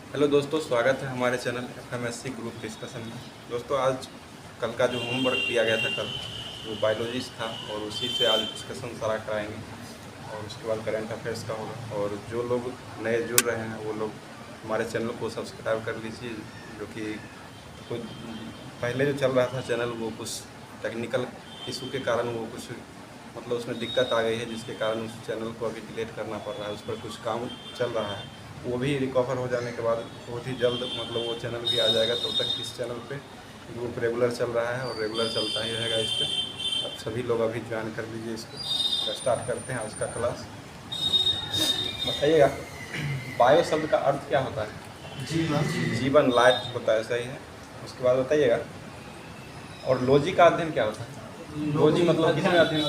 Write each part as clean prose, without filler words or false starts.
Hello दोस्तों, स्वागत है हमारे चैनल FMSC ग्रुप डिस्कशन में। दोस्तों, आज कल का जो होमवर्क दिया गया था कल वो बायोलॉजिस्ट था और उसी से आज डिस्कशन सारा कराएंगे और उसके बाद करंट अफेयर्स का होगा। और जो लोग नए जुड़ रहे हैं वो लोग हमारे चैनल को सब्सक्राइब कर लीजिए, जो कि कुछ पहले जो चल रहा था चैनल वो कुछ टेक्निकल इशू के कारण वो कुछ मतलब उसमें दिक्कत आ गई है, जिसके कारण उस चैनल को अभी डिलीट करना पड़ रहा है। उस पर कुछ काम चल रहा है, वो भी रिकवर हो जाने के बाद बहुत ही जल्द मतलब वो चैनल भी आ जाएगा। तब तक इस चैनल पे ग्रुप रेगुलर चल रहा है और रेगुलर चलता ही रहेगा इस पर। अब सभी लोग अभी ज्वाइन कर लीजिए इसको। स्टार्ट करते हैं आज का क्लास। बताइएगा, बायो शब्द का अर्थ क्या होता है? जीवन, लाइफ होता है, सही है। उसके बाद बताइएगा, और लॉजी का अध्ययन क्या होता है? लॉजी मतलब किसमें अध्ययन?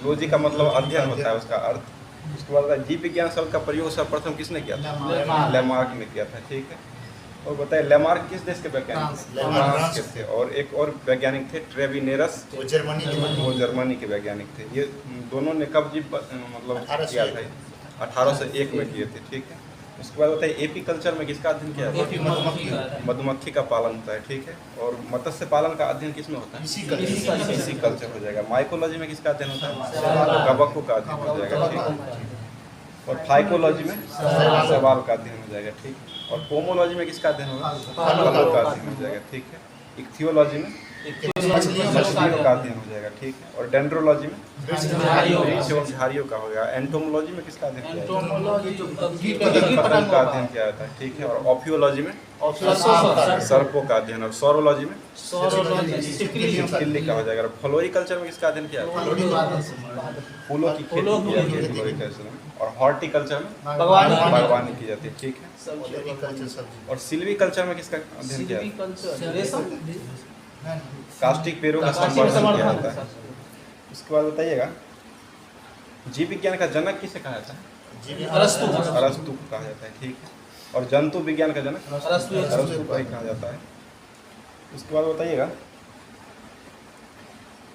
लॉजी का मतलब अध्ययन होता है, उसका अर्थ। उसके बाद जीव विज्ञान शब्द का प्रयोग सर्वप्रथम किसने किया था? लेमार्क ने किया था, ठीक है। और बताइए, लेमार्क किस देश के वैज्ञानिक? फ्रांस के थे। और एक और वैज्ञानिक थे ट्रेविनेरस, वो जर्मनी के वैज्ञानिक थे। ये दोनों ने कब जीव मतलब किया था? 1801 में किए थे, ठीक है। उसके बाद बताइए, एपी कल्चर में किसका अध्ययन किया है? मधुमक्खी का पालन होता है, ठीक है। और मत्स्य पालन का अध्ययन किसमें होता है? इसी कल्चर हो जाएगा। माइकोलॉजी में किसका अध्ययन होता है? कवकों का अध्ययन हो जाएगा, ठीक है। और फाइकोलॉजी में शैवाल का अध्ययन हो जाएगा, ठीक है। और पोमोलॉजी में किसका अध्ययन होगा? फलों का अध्ययन हो जाएगा, ठीक है। इक्थियोलॉजी में मछलियों का अध्ययन हो जाएगा, ठीक है। और डेंड्रोलॉजी में वृक्ष एवं झाड़ियों का होगा। एंटोमोलॉजी में किसका अध्ययन किया जाता है? पतंग का अध्ययन किया जाता है, ठीक है। और ऑफियोलॉजी में सर्पों का अध्ययन। और सौरोलॉजी में छिपकली का हो जाएगा। और फ्लोरिकल्चर में किसका अध्ययन किया जाता है? फूलों की खेती की जाती है फ्लोरिकल्चर में। और हॉर्टिकल्चर में बागवानी की जाती है, ठीक है। और सिल्वीकल्चर में किसका अध्ययन किया जाता है? कास्टिक पेड़ों का संवर्धन किया जाता है। उसके बाद बताइएगा, जीव विज्ञान का जनक किसे कहा जाता है? अरस्तु को कहा जाता है, ठीक है। और जंतु विज्ञान का जनक अरस्तु को ही कहा जाता है। उसके बाद बताइएगा,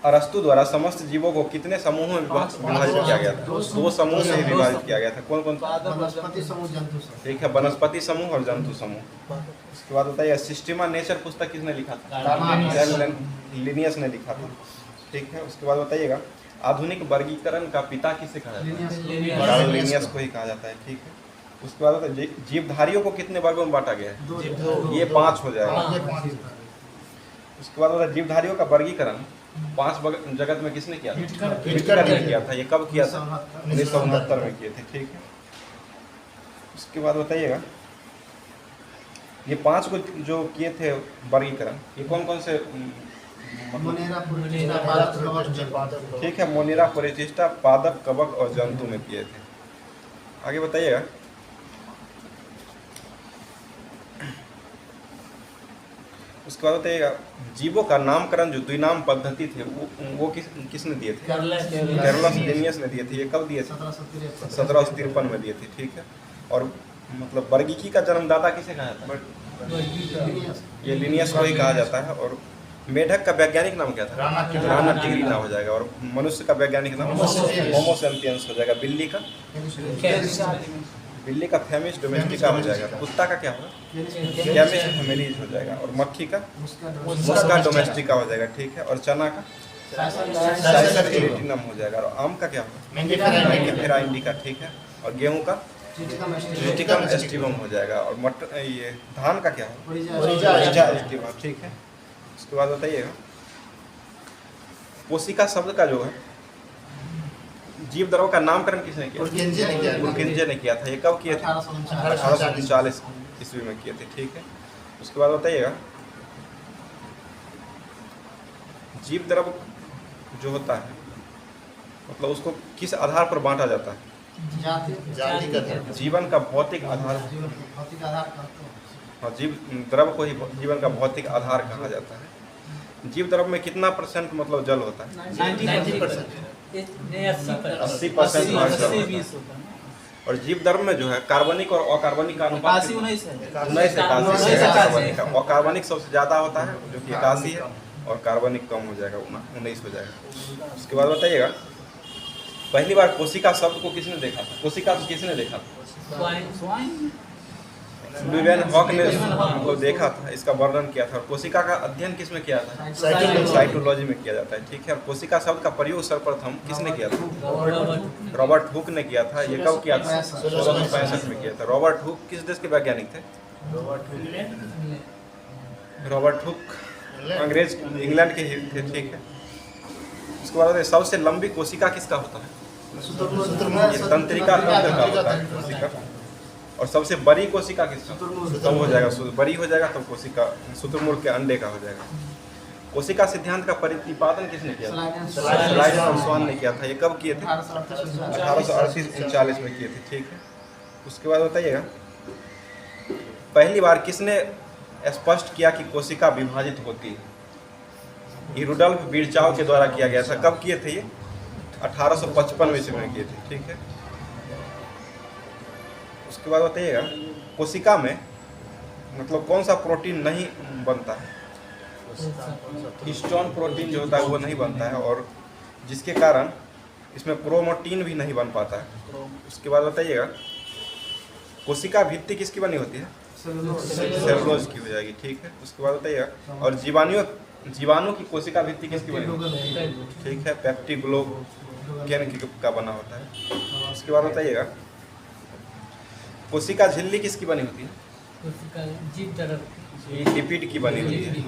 अरस्तु द्वारा समस्त जीवों को कितने समूहों में विभाजित किया गया था? 2 समूह में विभाजित किया गया था। कौन कौन? वनस्पति समूह, जंतु समूह, ठीक है, वनस्पति समूह और जंतु समूह। उसके बाद बताइए, सिस्टमा नेचर पुस्तक किसने लिखा था? लिनियस ने लिखा था, ठीक है। उसके बाद बताइएगा, आधुनिक वर्गीकरण का पिता किसे कहा जाता है? लिनियस को ही कहा जाता है, ठीक है। उसके बाद बताइए, जीवधारियों को कितने वर्गों में बांटा गया है? ये 5 हो जाएगा। उसके बाद बताइए, जीवधारियों का वर्गीकरण 5 जगत में किसने किया था? विटकर ने किया था। ये कब किया था? 1969 में किए थे, ठीक है। उसके बाद बताइएगा, ये 5 को जो किए थे वर्गीकरण, ये कौन कौन से ठीक है, मोनेरा, परिशिष्टा, पादप, कवक और जंतु में किए थे। आगे बताइएगा, उसके बाद बताइएगा, जीवों का नामकरण जो द्विनाम पद्धति थे वो किसने दिए थे? कैरोलस लिनियस ने दिए थे। ये कब दिए थे? 1753 में दिए थे, ठीक है। और मतलब वर्गीकी का जन्मदाता किसे कहा जाता है? ये लिनियस को ही कहा जाता है। और मेढक का वैज्ञानिक नाम क्या था? राना टिग्रीना हो जाएगा। और मनुष्य का वैज्ञानिक नाम होमो सैपियंस हो जाएगा। बिल्ली का फेमिस डोमेस्टिका हो जाएगा। कुत्ता का क्या होगा? कैमिस फेमिलीज हो जाएगा। और मक्खी का मुस्का डोमेस्टिका हो जाएगा, ठीक है। और चना का साइसर एरिटिनम हो जाएगा। और आम का क्या होगा? मैंगिफेरा इंडिका, ठीक है। और गेहूं का ट्रिटिकम एस्टिवम हो जाएगा। और मटर ये धान का क्या होगा? ओरिजा एस्टिवम, ठीक है। उसके बाद बताइएगा, कोशिका शब्द का जो है जीव द्रव का नामकरण किसने किया? पुरकिंजे ने किया था। ये कब किए थे? 1839 ईस्वी में किए थे, ठीक है। उसके बाद बताइएगा, जीव द्रव जो होता है मतलब उसको किस आधार पर बांटा जाता है? जीवन का भौतिक आधार। हाँ, जीव द्रव को ही जीवन का भौतिक आधार कहा जाता है। जीव द्रव में कितना % मतलब जल होता है? 80%। और जीव द्रव में जो है कार्बनिक और अकार्बनिक का अनुपात 19 अकार्बनिक सबसे ज़्यादा होता है, जो कि 81 है। और कार्बनिक कम हो जाएगा, 19 हो जाएगा। उसके बाद बताइएगा, पहली बार कोशिका शब्द को किसने देखा था? कोशिका को किसने देखा था? लुईवेन हॉक ने मतलब देखा था, इसका वर्णन किया था। कोशिका का अध्ययन किस में किया था? साइटोलॉजी में किया जाता है, ठीक है। और कोशिका शब्द का प्रयोग सर्वप्रथम किसने किया था? रॉबर्ट हुक ने किया था। ये कब किया था? 1665 में किया था। रॉबर्ट हुक किस देश के वैज्ञानिक थे? रॉबर्ट हुक अंग्रेज इंग्लैंड के ही थे, ठीक है। उसके बाद सबसे लंबी कोशिका किसका होता है? ये तंत्रिका तंत्र का होता है कोशिका। और सबसे बड़ी कोशिका किसका? तब हो जाएगा, बड़ी हो जाएगा तब कोशिका शुतुरमुर्ग के अंडे का हो जाएगा। कोशिका सिद्धांत का प्रतिपादन किसने किया था? स्लाइड और स्वान ने किया था। ये कब किए थे? 1838-39 में किए थे, ठीक है। उसके बाद बताइएगा, पहली बार किसने स्पष्ट किया कि कोशिका विभाजित होती है? ये रुडोल्फ विर्चाव के द्वारा किया गया था। कब किए थे ये? 1855 में इसमें किए थे, ठीक है। उसके बाद बताइएगा, कोशिका में मतलब कौन सा प्रोटीन नहीं बनता है? हिस्टोन प्रोटीन जो होता है वो नहीं बनता है, और जिसके कारण इसमें क्रोमैटिन भी नहीं बन पाता है। उसके बाद बताइएगा, कोशिका भित्ति किसकी बनी होती है? सेलुलोज की हो जाएगी, ठीक है। उसके बाद बताइएगा, और जीवाणु की कोशिका भित्ति किसकी बनी होती है? ठीक है, पेप्टिग्लोकेन का बना होता है। उसके बाद बताइएगा, कोशिका झिल्ली किसकी बनी होती है? ये लिपिड की बनी होती है।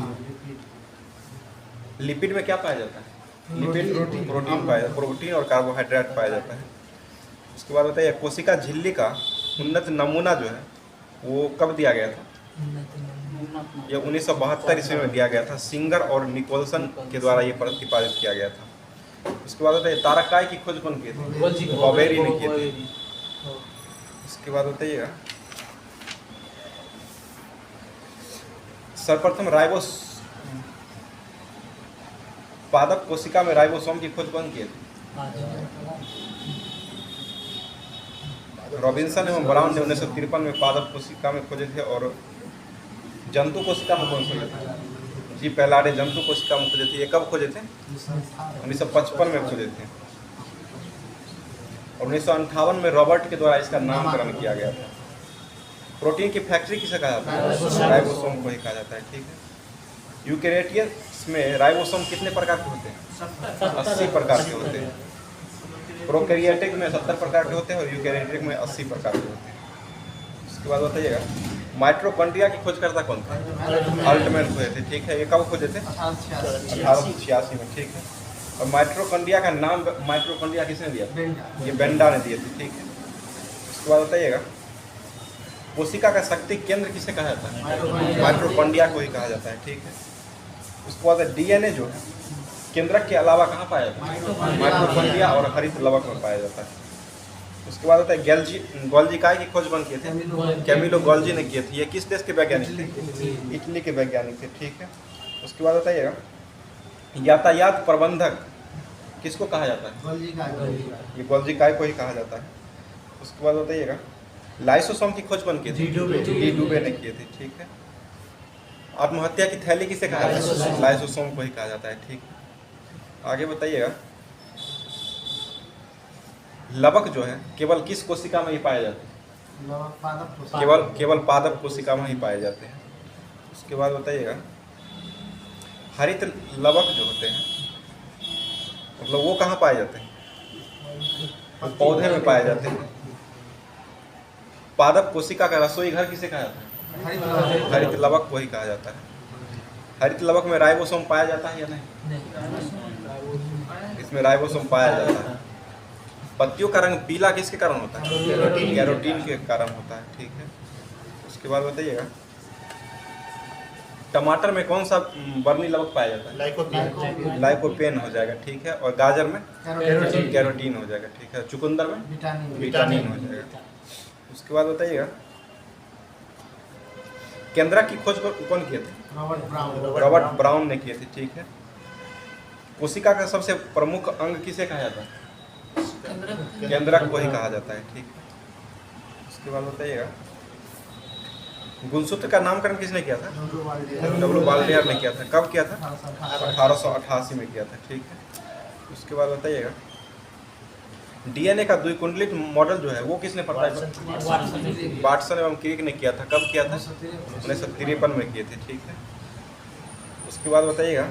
लिपिड में क्या पाया जाता है? लिपिड प्रोटीन पाया जाता है, प्रोटीन और कार्बोहाइड्रेट पाया जाता है। उसके बाद बताइए, कोशिका झिल्ली का उन्नत नमूना जो है वो कब दिया गया था? ये 1972 ईस्वी में दिया गया था। सिंगर और निकोलसन के द्वारा ये प्रतिपादित किया गया था। उसके बाद बताइए, तारकाई की खोज कौन की थी? बॉबेरी ने की थी। उसके बाद बताइएगा, सर्वप्रथम पादप कोशिका में राइबोसोम की खोज कौन की थी? रॉबिन्सन एवं ब्राउन ने 1953 में पादप कोशिका में खोजे थे। और जंतु कोशिका में कौन खोजे थे? जी पहलाडे जंतु कोशिका में खोजे थे। ये कब खोजे थे? 1955 में खोजे थे। और 1958 में रॉबर्ट के द्वारा इसका नामकरण किया गया था। प्रोटीन की फैक्ट्री किसे कहा जाता है? राइबोसोम को ही कहा जाता है, ठीक है। यूकेरियोट्स में राइबोसोम कितने प्रकार के होते हैं? 80 प्रकार के होते हैं। प्रोकैरियोटिक में 70 प्रकार के होते हैं और यूकेरियोटिक में 80 प्रकार के होते हैं। उसके बाद बताइएगा, माइटोकॉन्ड्रिया की खोज करता कौन था? अल्टमैन खोजे थे, ठीक है। ये कब खोजे थे? 1886 में, ठीक है। और माइटोकॉन्ड्रिया का नाम माइटोकॉन्ड्रिया किसने दिया? ये बेंडा ने दिए थे, ठीक है। उसके बाद बताइएगा, कोशिका का शक्ति केंद्र किसे कहा जाता है? माइटोकॉन्ड्रिया को ही कहा जाता है, ठीक है। उसके बाद डीएनए जो है केंद्रक के अलावा कहाँ पाया जाता है? माइटोकॉन्ड्रिया और हरित लवक में पाया जाता है। उसके बाद होता है गोल्जीकाई की खोज कौन किए थे? कैमिलो गोल्जी ने किए थे। ये किस देश के वैज्ञानिक थे? इटली के वैज्ञानिक थे, ठीक है। उसके बाद बताइएगा, यातायात प्रबंधक किसको कहा जाता है? ये गोल्जीकाई को ही कहा जाता है। उसके बाद बताइएगा, लाइसोसोम की खोज कौन की थी? डी डुबे ने किए थे, ठीक है। आत्महत्या की थैली किसे कहा जाता है? लाइसोसोम को ही कहा जाता है, ठीक है। आगे बताइएगा, लवक जो है केवल किस कोशिका में ही पाए जाते हैं? केवल पादप कोशिका में ही पाए जाते हैं। उसके बाद बताइएगा, हरित लवक जो होते हैं मतलब वो कहाँ पाए जाते हैं? वो पौधे में पाए जाते हैं। पादप कोशिका का रसोई घर किसे कहा जाता है? हरित लवक को ही कहा जाता है। हरित लवक में राइबोसोम पाया जाता है या नहीं? इसमें राइबोसोम पाया जाता है। पत्तियों का रंग पीला किसके कारण होता है? कैरोटीन के कारण होता है, ठीक है। उसके बाद बताइएगा, टमाटर में कौन सा बर्नी लवक पाया जाता है? लाइकोपेन हो जाएगा, ठीक है। और गाजर में कैरोटीन हो जाएगा, ठीक है। चुकंदर में विटामिन हो जाएगा। उसके बाद बताइएगा, केंद्रक की खोज कौन किए थे? रॉबर्ट ब्राउन ने किए थे, ठीक है। कोशिका का सबसे प्रमुख अंग किसे कहा जाता है? केंद्रक को ही कहा जाता है, ठीक है। उसके बाद बताइएगा, गुणसूत्र का नामकरण किसने किया था? डब्ल्यू बाल्डियर ने किया था। कब किया था? 1888 में किया था, ठीक है। उसके बाद बताइएगा, डीएनए का द्विकुंडलित मॉडल जो है वो किसने प्रस्तावित किया? वाटसन एवं क्रिक ने किया था। कब किया था? 1953 में किए थे। ठीक है, उसके बाद बताइएगा,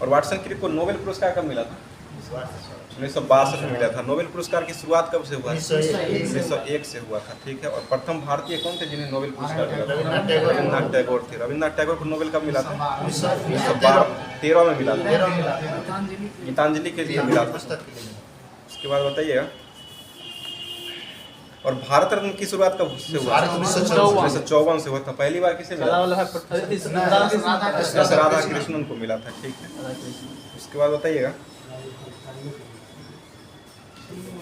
और वाटसन क्रिक को नोबेल पुरस्कार कब मिला था? 1962 में मिला था। नोबेल पुरस्कार की शुरुआत कब से हुआ? 1901 से हुआ था। ठीक है, और प्रथम भारतीय कौन थे जिन्हें नोबेल पुरस्कार मिला था? रविन्द्रनाथ टैगोर थे। रविन्द्रनाथ टैगोर को नोबेल कब मिला था? 1913 में मिला था, गीतांजलि के लिए मिला था। उसके बाद बताइएगा, और भारत रत्न की शुरुआत कब से हुआ? 1954 से हुआ था। पहली बार किसे मिला? राधा कृष्णन को मिला था। ठीक है, उसके बाद बताइएगा,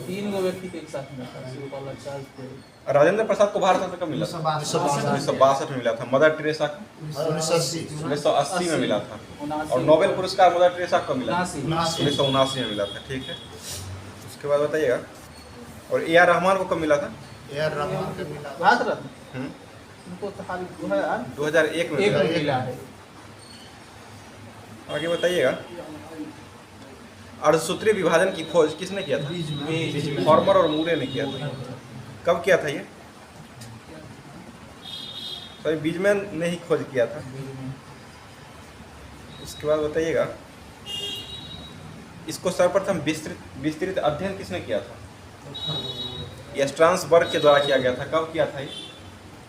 3 गो व्यक्ति के एक साथ मिला था। राजेंद्र प्रसाद को भारत रत्न कब मिला था? 1962 में मिला था। मदर टेरेसा को 1980 में मिला था। और नोबेल पुरस्कार मदर टेरेसा को मिला? 1979 में मिला था। ठीक है, उसके बाद बताइएगा, और ए आर रहमान को कब मिला था? भारत रत्न उनको तो खाली 2001 में मिला है। आगे बताइएगा, अर्धसूत्रीय विभाजन की खोज किसने किया था? फॉर्मर और मूरे ने किया था। कब किया था ये? सॉरी, बीजमैन ने ही खोज किया था। उसके बाद बताइएगा, इसको सर्वप्रथम विस्तृत अध्ययन किसने किया था? ये स्ट्रासबर्ग के द्वारा किया गया था। कब किया था ये?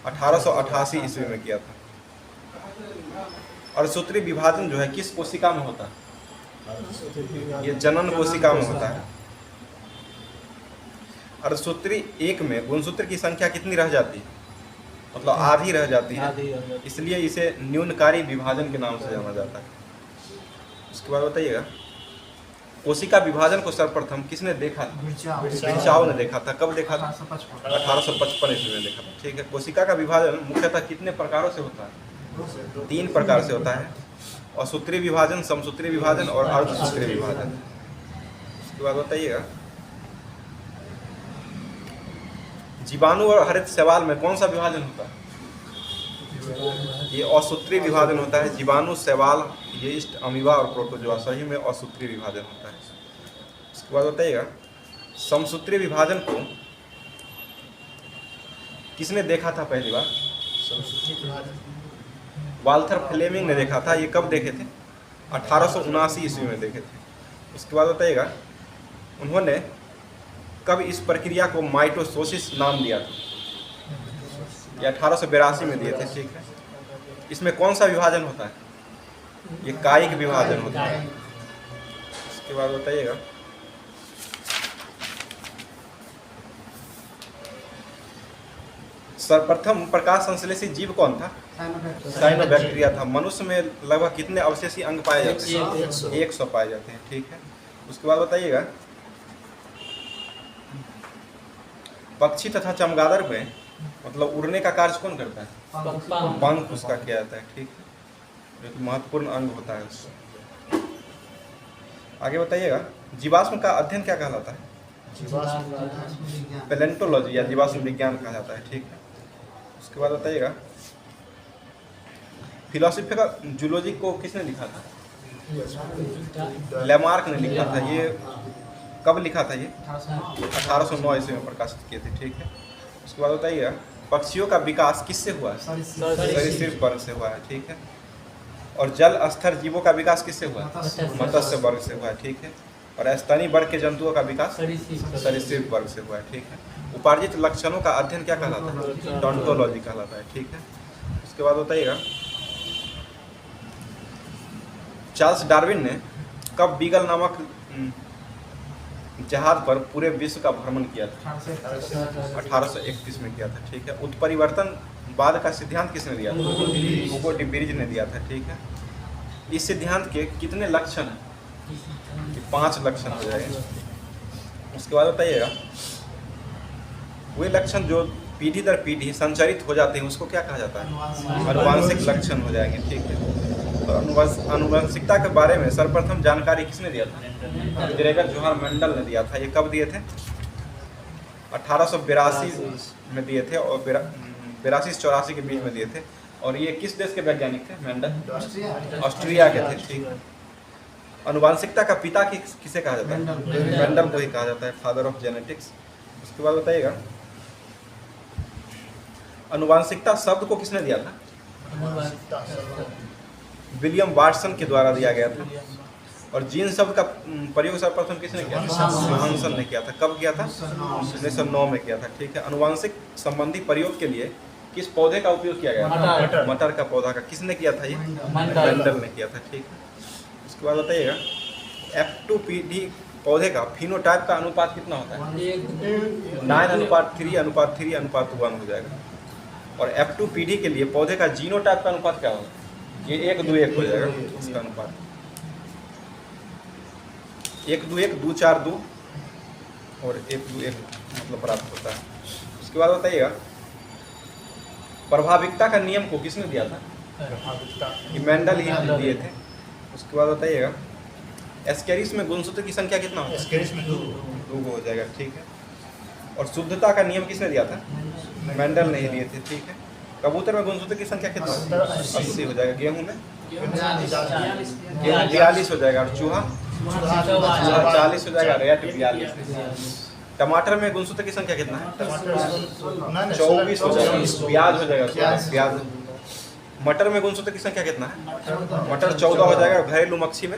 1888 ईस्वी में किया था। अर्धसूत्रीय विभाजन जो है किस कोशिका में होता है? ये जनन कोशिका में होता है। अर्धसूत्री एक में गुणसूत्र की संख्या कितनी रह जाती है? मतलब आधी रह जाती है, इसलिए इसे न्यूनकारी विभाजन के नाम से जाना जाता है। उसके बाद बताइएगा, कोशिका विभाजन को सर्वप्रथम किसने देखा था? बिरचाओ ने देखा था। कब देखा था? 1855 ईस्वी में देखा था। ठीक है, कोशिका का विभाजन मुख्यतः कितने प्रकारों से होता है? 3 प्रकार से होता है, असूत्रीय विभाजन, समसूत्रीय विभाजन और अर्धसूत्रीय विभाजन। उसके बाद बताइएगा, जीवाणु और हरित शैवाल में कौन सा विभाजन होता है? ये असूत्रीय विभाजन होता है। जीवाणु, शैवाल, यीस्ट, अमीबा और प्रोटोजोआ सही में असूत्रीय विभाजन होता है। उसके बाद बताइएगा, समसूत्रीय विभाजन को किसने देखा था पहली बार? वाल्थर फ्लेमिंग ने देखा था। ये कब देखे थे? 1879 ईस्वी में देखे थे। उसके बाद बताइएगा, उन्होंने कब इस प्रक्रिया को माइटोसोसिस नाम दिया था? ये 1882 में दिए थे। ठीक है, इसमें कौन सा विभाजन होता है? ये कायिक विभाजन होता है। उसके बाद बताइएगा, सर्वप्रथम प्रकाश संश्लेषी जीव कौन था? साइनोबैक्टीरिया था। मनुष्य में लगभग कितने अवशेषी अंग पाए जाते हैं? 100 पाए जाते हैं। ठीक है, उसके बाद बताइएगा, पक्षी तथा चमगादड़ में मतलब उड़ने का कार्य कौन करता है? पंख उसका किया जाता है। ठीक है, जो कि महत्वपूर्ण अंग होता है उससे। आगे बताइएगा, जीवाश्म का अध्ययन क्या कहलाता है? पैलेंटोलॉजी या जीवाश्म विज्ञान कहा जाता है। ठीक है, उसके बाद बताइएगा, फिलोसॉफिकल जूलॉजी को किसने लिखा था? लेमार्क ने लिखा था। ये कब लिखा था? ये 1809 ईस्वी में प्रकाशित किए थे। ठीक है, उसके बाद बताइएगा, पक्षियों का विकास किससे हुआ है? सरीसृप वर्ग से हुआ है। ठीक है, और जल स्तर जीवों का विकास किससे हुआ है? मत्स्य वर्ग से हुआ है। ठीक है, और स्तनी वर्ग के जंतुओं का विकास सरीसृप वर्ग से हुआ है। ठीक है, उपार्जित लक्षणों का अध्ययन क्या कहलाता है? डोंटोलॉजी कहलाता है। ठीक है, उसके बाद बताइएगा, चार्ल्स डार्विन ने कब बीगल नामक जहाज पर पूरे विश्व का भ्रमण किया था? 1831 में किया था। ठीक है, उत्परिवर्तन बाद का सिद्धांत किसने दिया था? हुगो डी ब्रिज ने दिया था। ठीक है, इस सिद्धांत के कितने लक्षण हैं? 5 लक्षण हो जाएंगे। उसके बाद बताइएगा, वे लक्षण जो पीढ़ी दर पीढ़ी संचारित हो जाते हैं उसको क्या कहा जाता है? आनुवंशिक लक्षण हो जाएंगे। ठीक है, तो आनुवंशिकता के बारे में सर्वप्रथम जानकारी किसने दिया था? ग्रेगर जोहार मेंडल ने दिया था। ये कब दिए थे? 1882 में दिए थे और 82-84 के बीच में दिए थे। और ये किस देश के वैज्ञानिक थे? मेंडल ऑस्ट्रिया के थे। ठीक है, अनुवांशिकता का पिता किसे कहा जाता है? मेंडल को ही कहा जाता है, फादर ऑफ जेनेटिक्स। उसके बाद बताइएगा अनुवांशिकता शब्द को किसने दिया था? विलियम वाटसन के द्वारा दिया गया था। और जीन शब्द का प्रयोग सर्वप्रथम किसने किया था? जोहानसन ने किया था। कब किया था? 1909 में किया था। ठीक है। अनुवांशिक संबंधी प्रयोग के लिए किस पौधे का उपयोग किया गया? मटर का पौधा का। किसने किया था? ये मेंडल ने किया था। ठीक है। उसके बाद बताइएगा F2PD पौधे का फिनोटाइप का अनुपात कितना होता है? 9:3:3:1 हो जाएगा। और F2PD के लिए पौधे का जीनोटाइप का अनुपात क्या होगा? ये 1:2:1 हो जाएगा इसका अनुपात। 1:2:1 2:4:2 और 1:2:1 मतलब प्राप्त होता है। उसके बाद बताइएगा प्रभाविकता का नियम को किसने दिया था? मेंडल ही दिए थे। उसके बाद बताइएगा एस्केरिस में गुणसूत्र की संख्या कितना होता है? एस्केरिस में 2 हो जाएगा। ठीक है। और शुद्धता का नियम किसने दिया था? मेंडल नहीं दिए थे। ठीक है। कबूतर में गुणसूत्र की संख्या कितना? 80 हो जाएगा। गेहूं में 42 हो जाएगा। और चूहा 40 हो जाएगा। रेट 42। टमाटर में गुणसूत्र की संख्या कितना है? 24 हो जाएगा। प्याज हो जाएगा। प्याज। मटर में गुणसूत्र की संख्या कितना है? मटर 14 हो जाएगा। घरेलू मच्छी में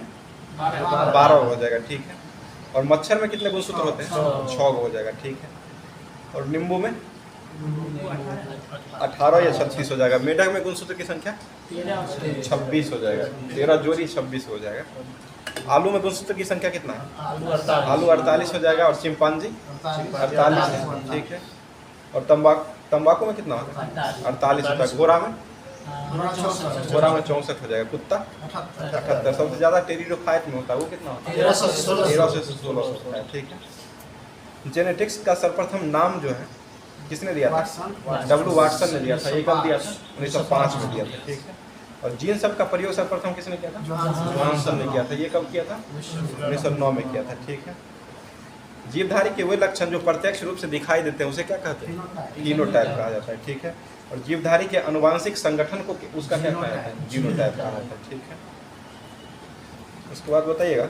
12 हो जाएगा। ठीक है। और मच्छर में कितने गुणसूत्र होते हैं? 6 हो जाएगा। ठीक है। और नींबू में 18 या 36 हो जाएगा। मेढक में गुणसूत्र की संख्या 26 हो जाएगा। 13 जोड़ी 26 हो जाएगा। आलू में गुणसूत्र की संख्या कितना है? आलू 48 हो जाएगा। और चिंपांजी 48 है। ठीक है। और तंबाकू में कितना होता है? 48 होता है। घोड़ा में 64 हो जाएगा। कुत्ता 78। सबसे ज्यादा टेरिडोफाइट में होता है वो कितना होता है? 13 से 16 होता है। ठीक है। जेनेटिक्स का सर्वप्रथम नाम जो है किसने दिया था? W वाटसन ने दिया था। ये कब दिया था? 1905 में दिया था। ठीक है। और जीन शब्द का प्रयोग सर्वप्रथम किसने किया था? जोहानसन ने किया था। ये कब किया था? 1909 में किया था। ठीक है। जीवधारी के वे लक्षण जो प्रत्यक्ष रूप से दिखाई देते हैं उसे क्या कहते हैं? फिनोटाइप कहा जाता है। ठीक है। और जीवधारी के अनुवांशिक संगठन को उसका क्या कहा जाता है? जीनोटाइप कहा जाता है। ठीक है। उसके बाद बताइएगा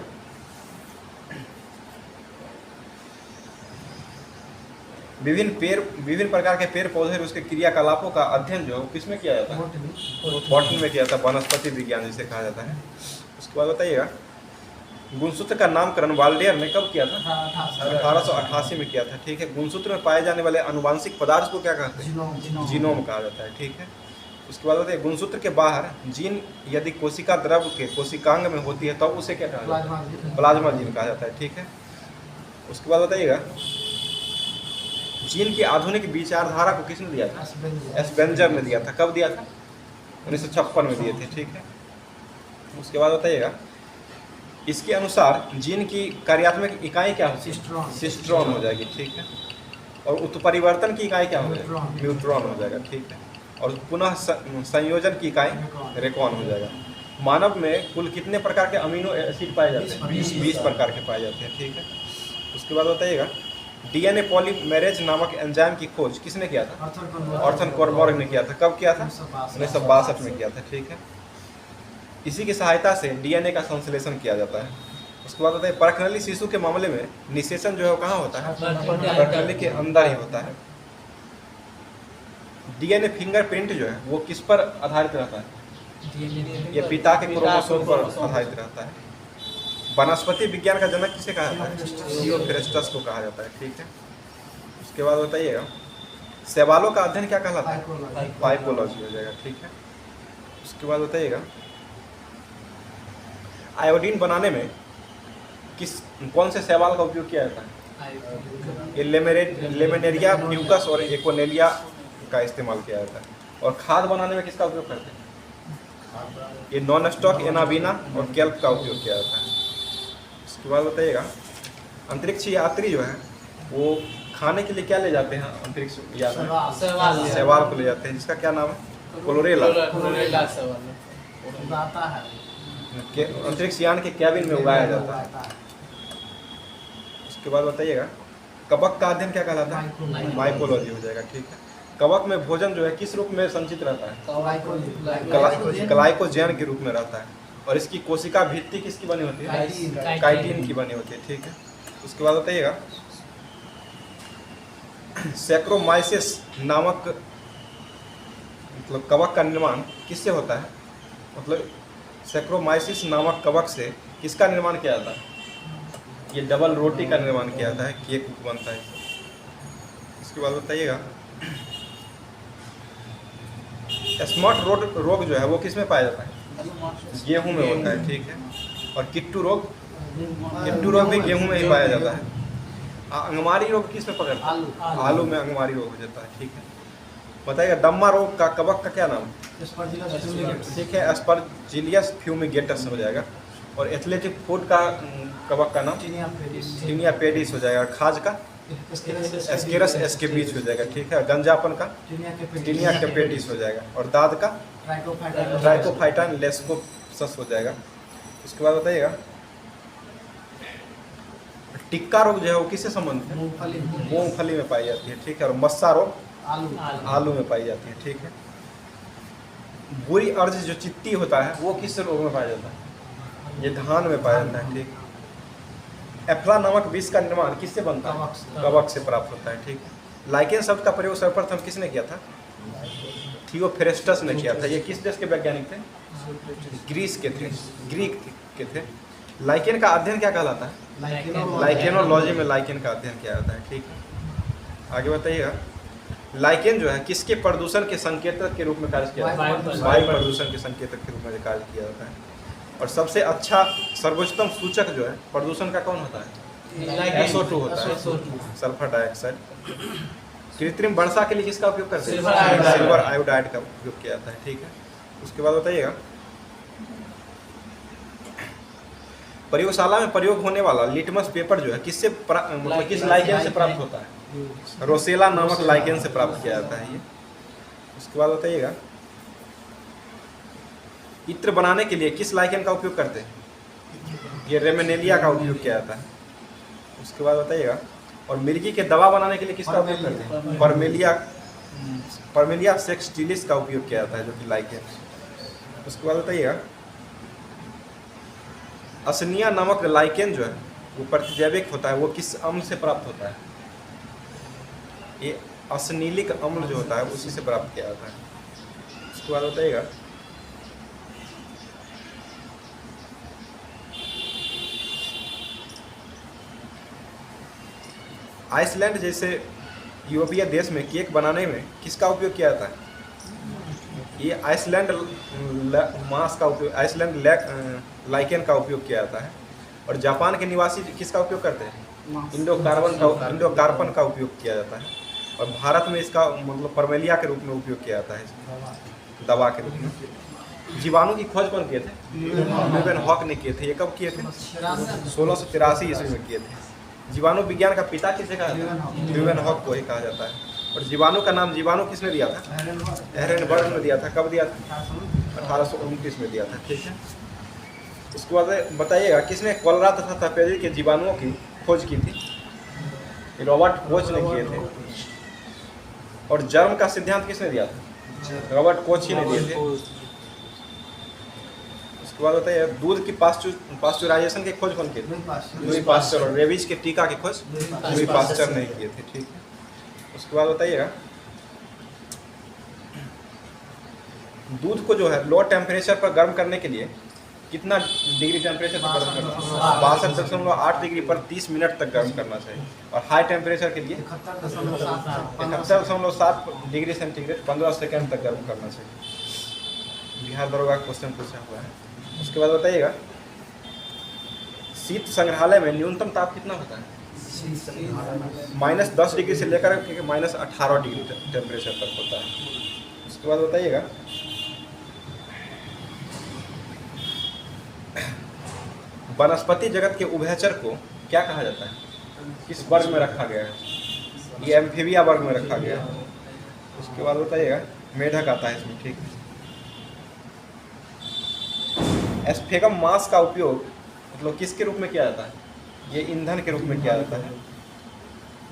विभिन्न प्रकार के पेड़ पौधे और उसके क्रियाकलापों का अध्ययन जो है किसमें किया जाता है? बॉटनी में किया जाता है। वनस्पति विज्ञान जिसे कहा जाता है। उसके बाद बताइएगा गुणसूत्र का नामकरण वाल्डेयर ने कब किया था? 1888 में किया था। ठीक है। गुणसूत्र में पाए जाने वाले अनुवांशिक पदार्थ को क्या कहते हैं? जीनोम कहा जाता है। ठीक है। उसके बाद बताइए गुणसूत्र के बाहर जीन यदि कोशिका द्रव के कोशिकांग में होती है तो उसे क्या कहा जाता है? प्लाज्मा जीन कहा जाता है। ठीक है। उसके बाद बताइएगा जीन की आधुनिक विचारधारा को किसने दिया था? स्पेंजर ने दिया था। कब दिया था? 1956 में दिए थे। ठीक है। उसके बाद बताइएगा इसके अनुसार जीन की कार्यात्मक इकाई क्या होती है? सिस्ट्रॉन हो जाएगी। ठीक है। और उत्परिवर्तन की इकाई क्या हो जाएगा? न्यूट्रॉन हो जाएगा। ठीक है। और पुनः संयोजन की इकाई रेकॉन हो जाएगा। मानव में कुल कितने प्रकार के अमीनो एसिड पाए जाते हैं? 20 प्रकार के पाए जाते हैं। ठीक है। उसके बाद बताइएगा डीएनए पॉलीमेरेज नामक एंजाइम की खोज किसने किया था? ऑर्थन कोरबर्ग ने किया था। कब किया था? 1962 में किया था। ठीक है। इसी की सहायता से डीएनए का संश्लेषण किया जाता है। उसके बाद बताइए परखनली शिशु के मामले में निषेचन जो है कहाँ होता है? परखनली के अंदर ही होता है। डीएनए फिंगरप्रिंट जो है वो किस पर आधारित रहता है? ये पिता के क्रोमोसोम पर आधारित रहता है। वनस्पति विज्ञान का जनक किसे कहा जाता है? थियोफ्रेस्टस को कहा जाता है। ठीक है। उसके बाद बताइएगा शैवालों का अध्ययन क्या कहलाता है? पाइपोलॉजी हो जाएगा। ठीक है। उसके बाद बताइएगा आयोडीन बनाने में कौन से शैवाल का उपयोग किया जाता है? ये लेमिनेरिया म्यूकस और एकोनेलिया का इस्तेमाल किया जाता है। और खाद बनाने में किसका उपयोग करते हैं? ये नॉन स्टॉक एनाबीना और कैल्प का उपयोग किया जाता है। उसके बाद बताइएगा अंतरिक्ष यात्री जो है वो खाने के लिए क्या ले जाते हैं? अंतरिक्ष यात्री शैवाल को ले जाते हैं जिसका क्या नाम है? क्लोरेला। अंतरिक्ष यान के कैबिन में उगाया जाता है। उसके बाद बताइएगा कवक का अध्ययन क्या कहलाता है? माइकोलॉजी हो जाएगा। ठीक है। कवक में भोजन जो है किस रूप में संचित रहता है? ग्लाइकोजन के रूप में रहता है। और इसकी कोशिका भित्ति किसकी बनी होती है? काइटिन। काइटिन की बनी होती है, ठीक है। उसके बाद बताइएगा सैक्रोमाइसिस नामक मतलब कवक का निर्माण किससे होता है? मतलब सैक्रोमाइसिस नामक कवक से किसका निर्माण किया जाता है? ये डबल रोटी का निर्माण किया जाता है, केक बनता है। इसके बाद बताइएगा स्मॉट रोग जो है वो किस में पाया जाता है? गेहूं में होता है, ठीक है। और किट्टू रोग भी गेहूं में ही पाया जाता है। अंगमारी रोग किस में पकड़ता है? आलू में अंगमारी रोग हो जाता है, ठीक है। बताइएगा दम्मा रोग का कवक का क्या नाम? ठीक है, एस्परजिलियस फ्यूमिगेटस हो जाएगा। और एथलेटिक फूड का कवक का नाम? टीनिया पेडिस हो जाएगा। खाज का एस्केरस एस्केपिस हो जाएगा, ठीक है। गंजापन का टीनिया कैपेटिस हो जाएगा। और दाद का ट्राइकोफाइटन लेस्कोसस हो जाएगा। उसके बाद बताइएगा टिक्का रोग जो है वो किससे संबंधित है? मूंगफली में पाई जाती है, ठीक है। और मस्सा रोग आलू में पाई जाती है, ठीक है। बुरी अर्ज जो चित्ती होता है वो किस रोग में पाया जाता है? ये धान में पाया जाता है, ठीक। एफ्ला नामक विष का निर्माण किससे बनता है? कवक से प्राप्त होता है, ठीक है। लाइकेन शब्द का प्रयोग सर्वप्रथम किसने किया था? थियोफ्रेस्टस ने किया था। ये किस देश के वैज्ञानिक थे? ग्रीक के थे। लाइकेन का अध्ययन क्या कहलाता है? लाइकेनोलॉजी में लाइकेन का अध्ययन किया जाता है, ठीक है। आगे बताइएगा लाइकेन जो है किसके प्रदूषण के संकेतक के रूप में कार्य किया जाता है? वायु प्रदूषण के संकेतक के रूप में कार्य किया जाता है। और सबसे अच्छा सर्वोच्चतम सूचक जो है प्रदूषण का कौन होता है? SO2 होता है, सल्फर डाइऑक्साइड। कृत्रिम वर्षा के लिए किसका उपयोग करते हैं? सिल्वर आयोडाइड का उपयोग किया जाता है, ठीक है। उसके बाद बताइएगा प्रयोगशाला में प्रयोग होने वाला लिटमस पेपर जो है किससे मतलब किस लाइकेन से प्राप्त होता है? रोसेला नामक लाइकेन से प्राप्त किया जाता है ये। उसके बाद बताइएगा इत्र बनाने के लिए किस लाइकेन का उपयोग करते हैं? ये रेमेनेलिया का उपयोग किया जाता है। उसके बाद बताइएगा और मिर्गी के दवा बनाने के लिए किसका उपयोग करते हैं? परमेलिया सेक्सटिलिस का उपयोग किया जाता है, जो कि लाइकेन। उसके बाद बताइएगा असनिया नामक लाइकेन जो है वो प्रतिजैविक होता है, वो किस अम्ल से प्राप्त होता है? ये असनीलिक अम्ल जो होता है उसी से प्राप्त किया जाता है। उसके बाद बताइएगा आइसलैंड जैसे यूरोपीय देश में केक बनाने में किसका उपयोग किया जाता है? ये आइसलैंड लाइकेन का उपयोग किया जाता है। और जापान के निवासी किसका उपयोग करते हैं? इंडोकार्पन का उपयोग किया जाता है। और भारत में इसका मतलब परमेलिया के रूप में उपयोग किया जाता है, दवा के रूप में। जीवाणु की खोज कौन किए थे? ल्यूवेन हॉक ने किए थे। ये कब किए थे? 1683 ईस्वी में किए थे। जीवाणु विज्ञान का पिता किसे कहा जाता है? ल्यूवेन हॉक को ही कहा जाता है। और जीवाणु का नाम जीवाणु किसने दिया था? एहरेनबर्ग ने दिया था। कब दिया था? 1829 में दिया था, ठीक है। उसके बाद बताइएगा किसने कॉलरा तथा तपेदिक के जीवाणुओं की खोज की थी? रॉबर्ट कोच ने किए थे। और जर्म का सिद्धांत किसने दिया था? रॉबर्ट कोच ही ने दिए थे। उसके बाद बताइए दूध की पास्चुराइजेशन की खोज कौन किए थे? Louis Pasteur. और रेबीज के टीका की खोज लुई पास्चर ने किए थे, ठीक है। उसके बाद बताइएगा दूध को जो है लो टेम्परेचर पर गर्म करने के लिए कितना डिग्री टेम्परेचर पर गर्म करना चाहिए? 62.8 डिग्री पर 30 मिनट तक गर्म करना चाहिए। और हाई टेम्परेचर के लिए 71.7 डिग्री सेंटीग्रेड 15 सेकेंड तक गर्म करना चाहिए। बिहार दरोगा क्वेश्चन पूछा हुआ है। उसके बाद बताइएगा शीत संग्रहालय में न्यूनतम ताप कितना होता है? -10 डिग्री से लेकर -18 डिग्री टेम्परेचर तक होता है। उसके बाद बताइएगा वनस्पति जगत के उभयचर को क्या कहा जाता है? किस वर्ग में रखा गया है? ये एम्फीबिया वर्ग में रखा गया है। उसके बाद बताइएगा मेढक आता है इसमें, ठीक है। एस्फेगम मांस का उपयोग मतलब किसके रूप में किया जाता है? ये ईंधन के रूप में किया जाता है।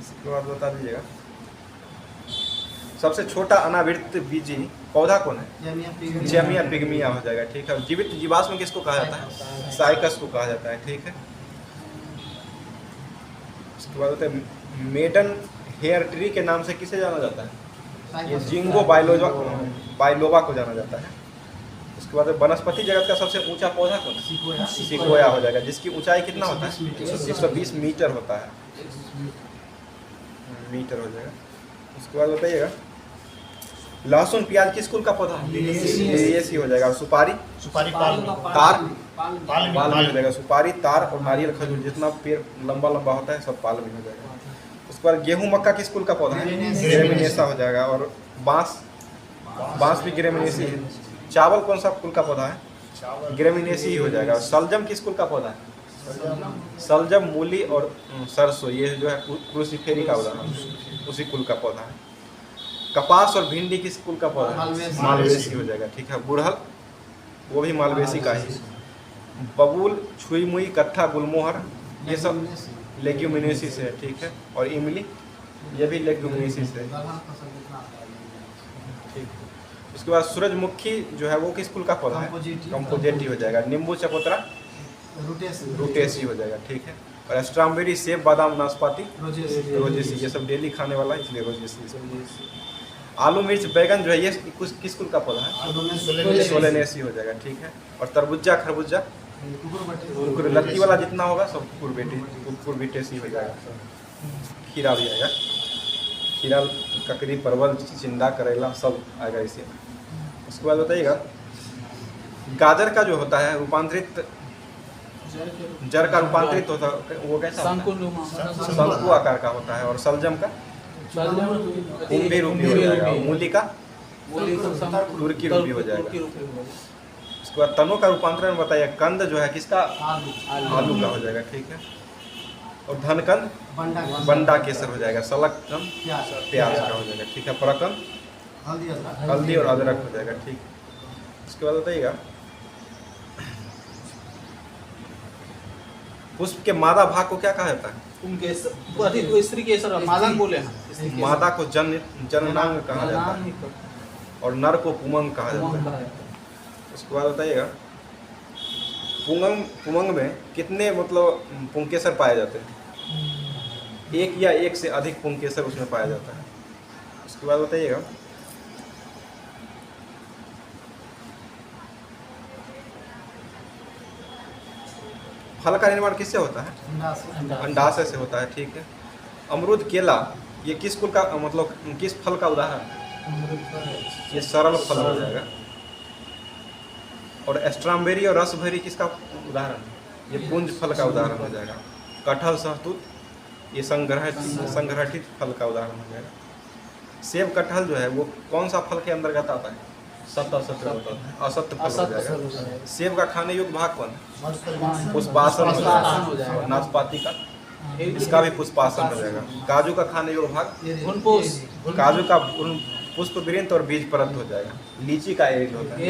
इसके बाद बता दीजिएगा सबसे छोटा अनावृत बीजी पौधा कौन है? जेमिया पिग्मिया हो जाएगा, ठीक है। जीवित जीवाश्म किसको कहा जाता है? साइकस को कहा जाता है, ठीक है। उसके बाद होता है मेडन हेयर ट्री के नाम से किसे जाना जाता है? ये जिंगो बाइलोबा को जाना जाता है। उसके बाद वनस्पति जगत का सबसे ऊंचा पौधा कौन है? सिकोया हो जाएगा, जिसकी ऊंचाई कितना होता है? 120 मीटर होता है, मीटर हो जाएगा। उसके बाद बताइएगा लहसुन प्याज किस कुल का पौधा है? लिलिएसी हो जाएगा। और सुपारी तार पाल हो जाएगा। सुपारी तार और नारियल खजूर जितना पेड़ लंबा लंबा होता है सब पाल में हो जाएगा। उसके बाद गेहूं मक्का किस कुल का पौधा है? ग्रेमिनेसा हो जाएगा। और बांस भी ग्रेमिनेसी है। चावल कौन सा कुल का पौधा है? ग्रेमिनेसी ही हो जाएगा। सलजम किस कुल का पौधा है? सलजम मूली और सरसों ये जो है क्रूसीफेरी का उदाहरण उसी कुल का पौधा है। कपास और भिंडी किस कुल का पौधा है? मालवेसी हो जाएगा, ठीक है। गुड़हल वो भी मालवेसी का ही। बबूल, छुई मुई, कट्ठा, गुलमोहर ये सब लेग्यूमिनेसी से है, ठीक है। और इमली ये भी लेग्यूमिनेसी से है, ठीक। उसके बाद सूरजमुखी जो है वो किस कुल का पौधा है? कंपोजिटी हो जाएगा। नींबू चकोतरा रूटेसी हो जाएगा, ठीक है। और स्ट्रॉबेरी, सेब, बादाम, नाशपाती रोजेसी ये सब डेली खाने वाला इसलिए रोजेसी। आलू मिर्च बैगन जो है ये किस कुल का पौधा है? सोलेनेसी हो जाएगा, ठीक है। और तरबूजा खरबूजा लत्ती वाला जितना होगा सब कुकुरबिटेसी हो जाएगा। खीरा भी आएगा, खीरा, ककड़ी, परवल, चिंडा, करेला सब आएगा इसे। उसके बाद बताइएगा गाजर का जो होता है रूपांतरित जड़ का रूपांतरित होता है वो कैसा? शंकु आकार का होता है। और सलजम का कुंभी रूपी हो जाएगा। मूली का तुर्की रूपी हो जाएगा। उसके बाद तनों का रूपांतरण बताइए। कंद जो है किसका? आलू का हो जाएगा, ठीक है। और धनकंद बंडा केसर हो जाएगा। सलकंद प्याज का हो जाएगा, ठीक है। प्रकंद हल्दी और अदरक हो जाएगा, ठीक। उसके बाद बताइएगा पुष्प के मादा भाग को क्या कहा जाता है? स्त्री केसर मादा बोले हैं। मादा को जननांग कहा जाता है और नर को पुमंग कहा जाता है। उसके बाद बताइएगा पुमंग में कितने मतलब पुंकेसर पाए जाते हैं? एक या एक से अधिक पुंकेसर उसमें पाया जाता है। उसके बाद बताइएगा फल का निर्माण किससे होता है? अंडाशय से होता है, ठीक है। अमरूद, केला ये किस कुल का मतलब किस फल का उदाहरण? ये सरल फल हो जाएगा। और स्ट्रॉबेरी और रसभरी किसका उदाहरण? ये पुंज फल का उदाहरण हो जाएगा। कटहल, सहतूत ये संग्रहित फल का उदाहरण हो जाएगा। सेब, कटहल जो है वो कौन सा फल के अंतर्गत आता है? असत्य फल हो जाएगा। सेब का खाने योग्य भाग कौन? पुष्पासन हो जाएगा। नाशपाती का इसका भी पुष्पासन हो जाएगा। काजू का खाने योग्य भाग? काजू का पुष्प वृंत और बीज परत हो जाएगा। लीची का एज होता है।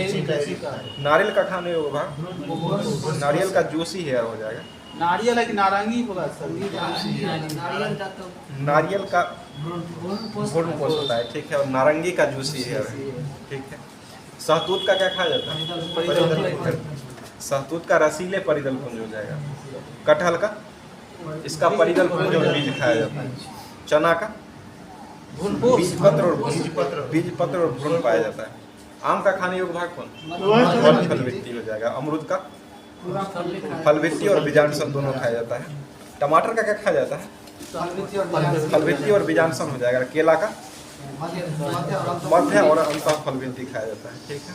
नारियल का खाने योग्य भाग? नारियल का जूसी हेयर हो जाएगा। नारियल है कि नारंगी होगा? नारियल का भ्रूण पोष होता है, ठीक है। और नारंगी का जूसी हेयर है, ठीक है। सहतूत का क्या खाया जाता है? सहतूत का रसीले परिदल पुंज हो जाएगा। कटहल का इसका परिदल पुंज और बीज खाया जाता है। चना का बीज पत्र और भ्रूण पाया जाता है। आम का खाने योग्य भाग कौन? फलवित्ती हो जाएगा। अमरूद का फलवित्ती और बीजांडसन दोनों खाया जाता है। टमाटर का क्या खाया जाता है? फलवित्ती और बीजांडसन हो जाएगा। केला का मध्य और अंतः फलवित्ती खाया जाता है, ठीक है।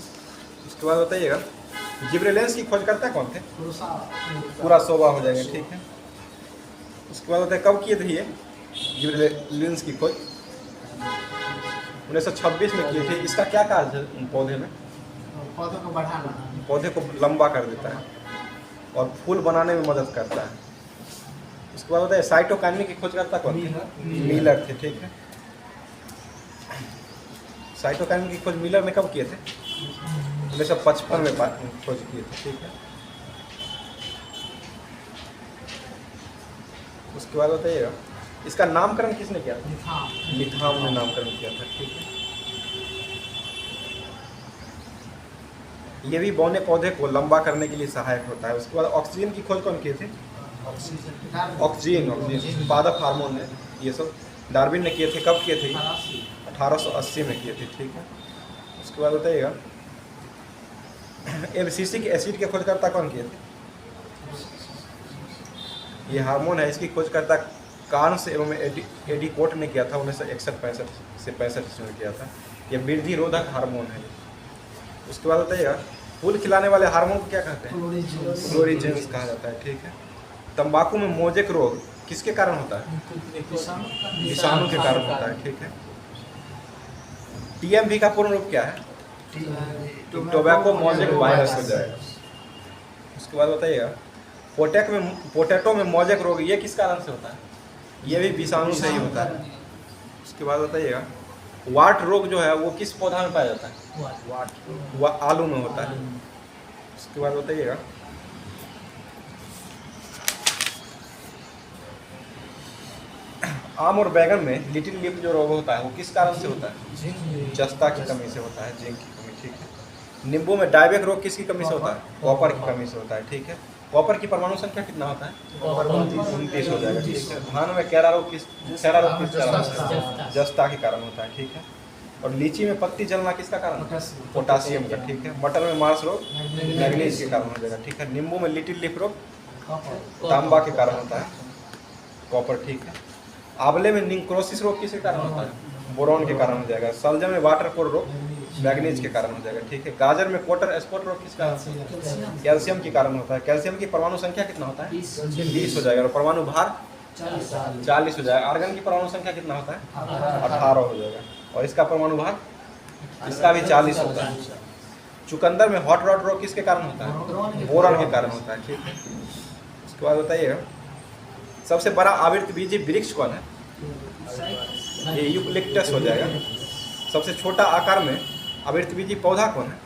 उसके बाद बताइएगा जिब्रेलिन्स की खोजकर्ता कौन थे? पूरा सोवा हो जाएगा, ठीक है। उसके बाद बताइए कब किए थे ये जिब्रेलिन्स की खोज? 1926 में किए थे। इसका क्या कार्य है पौधे में? पौधे को लंबा कर देता है और फूल बनाने में मदद करता है। उसके बाद बताइए साइटोकाइनिन की खोजकर्ता कौन थे? मिलर थे, ठीक है। साइटोकाइनिन की खोज मिलर ने कब किए थे? 1955 में खोज किए थे, ठीक है। उसके बाद बताइएगा इसका नामकरण किसने किया था? लिथाम ने नामकरण किया था, ठीक है। ये भी बौने पौधे को लंबा करने के लिए सहायक होता है। उसके बाद ऑक्सीजन की खोज कौन किए थे? ऑक्सीजन पादप हार्मोन है, ये सब डार्विन ने किए थे। कब किए थे? 1880 में किए थे, ठीक है। उसके बाद बताइएगा एब्सिसिक एसिड के खोजकर्ता कौन किए थे? ये हार्मोन है, इसकी खोजकर्ता कार्न्स एवं एडिकोट ने किया था 1961-65 से 65 में किया था। ये वृद्धि रोधक हार्मोन है। उसके बाद बताइएगा फूल खिलाने वाले हार्मोन को क्या कहते हैं? फ्लोरिजेंस कहा जाता है, ठीक है। तंबाकू में मोजेक रोग किसके कारण होता है? विषाणु के कारण होता है, ठीक है। टीएमवी का पूर्ण रूप क्या है? टोबैको मोजेक वायरस हो जाएगा। उसके बाद बताइएगा पोटैटो में मोजेक रोग ये किस कारण से होता है? ये भी विषाणु से ही होता है। उसके बाद बताइएगा वाट रोग जो है वो किस पौधा में पाया जाता है? वो आलू में होता है। उसके बाद बताइएगा आम और बैगन में लिटिल लीफ जो रोग होता है वो किस कारण से होता है? जस्ता की कमी से होता है, जिंक की कमी, ठीक है। नींबू में डायबेक रोग किसकी कमी से होता है? कॉपर की कमी से होता है, ठीक है। कॉपर की परमाणु संख्या कितना होता है? 29 हो जाएगा, ठीक है। धान में कैरा रोग किस कारण से? जस्ता के कारण होता है, ठीक है। और लीची में पत्ती जलना किसका कारण? पोटासियम का, ठीक है। मटर में मार्स रोग मैग्नीज के कारण हो जाएगा, ठीक है। नींबू में लिटिल लीफ रोग तांबा के कारण होता है, कॉपर, ठीक है। आंवले में निक्रोसिस रोग किसके कारण होता है? बोरॉन के कारण हो जाएगा। सलजम में वाटर पोर रोग मैग्नीज के कारण हो जाएगा, ठीक है। गाजर में कोटर स्पॉट रोग किस कारण से? कैल्शियम के कारण होता है। कैल्शियम की परमाणु संख्या कितना होता है? 20 हो जाएगा। और परमाणु भार 40 हो जाएगा। आर्गन की परमाणु संख्या कितना होता है? 18 हो जाएगा। और इसका परमाणु भार इसका भी 40 होता है। चुकंदर में हॉट रॉट रोग किसके कारण होता है? बोरॉन के कारण होता है, ठीक है। उसके बाद बताइएगा सबसे बड़ा आवृतबीजी वृक्ष कौन है? ये यूकलिप्टस हो जाएगा। सबसे छोटा आकार में आवृतबीजी पौधा कौन है?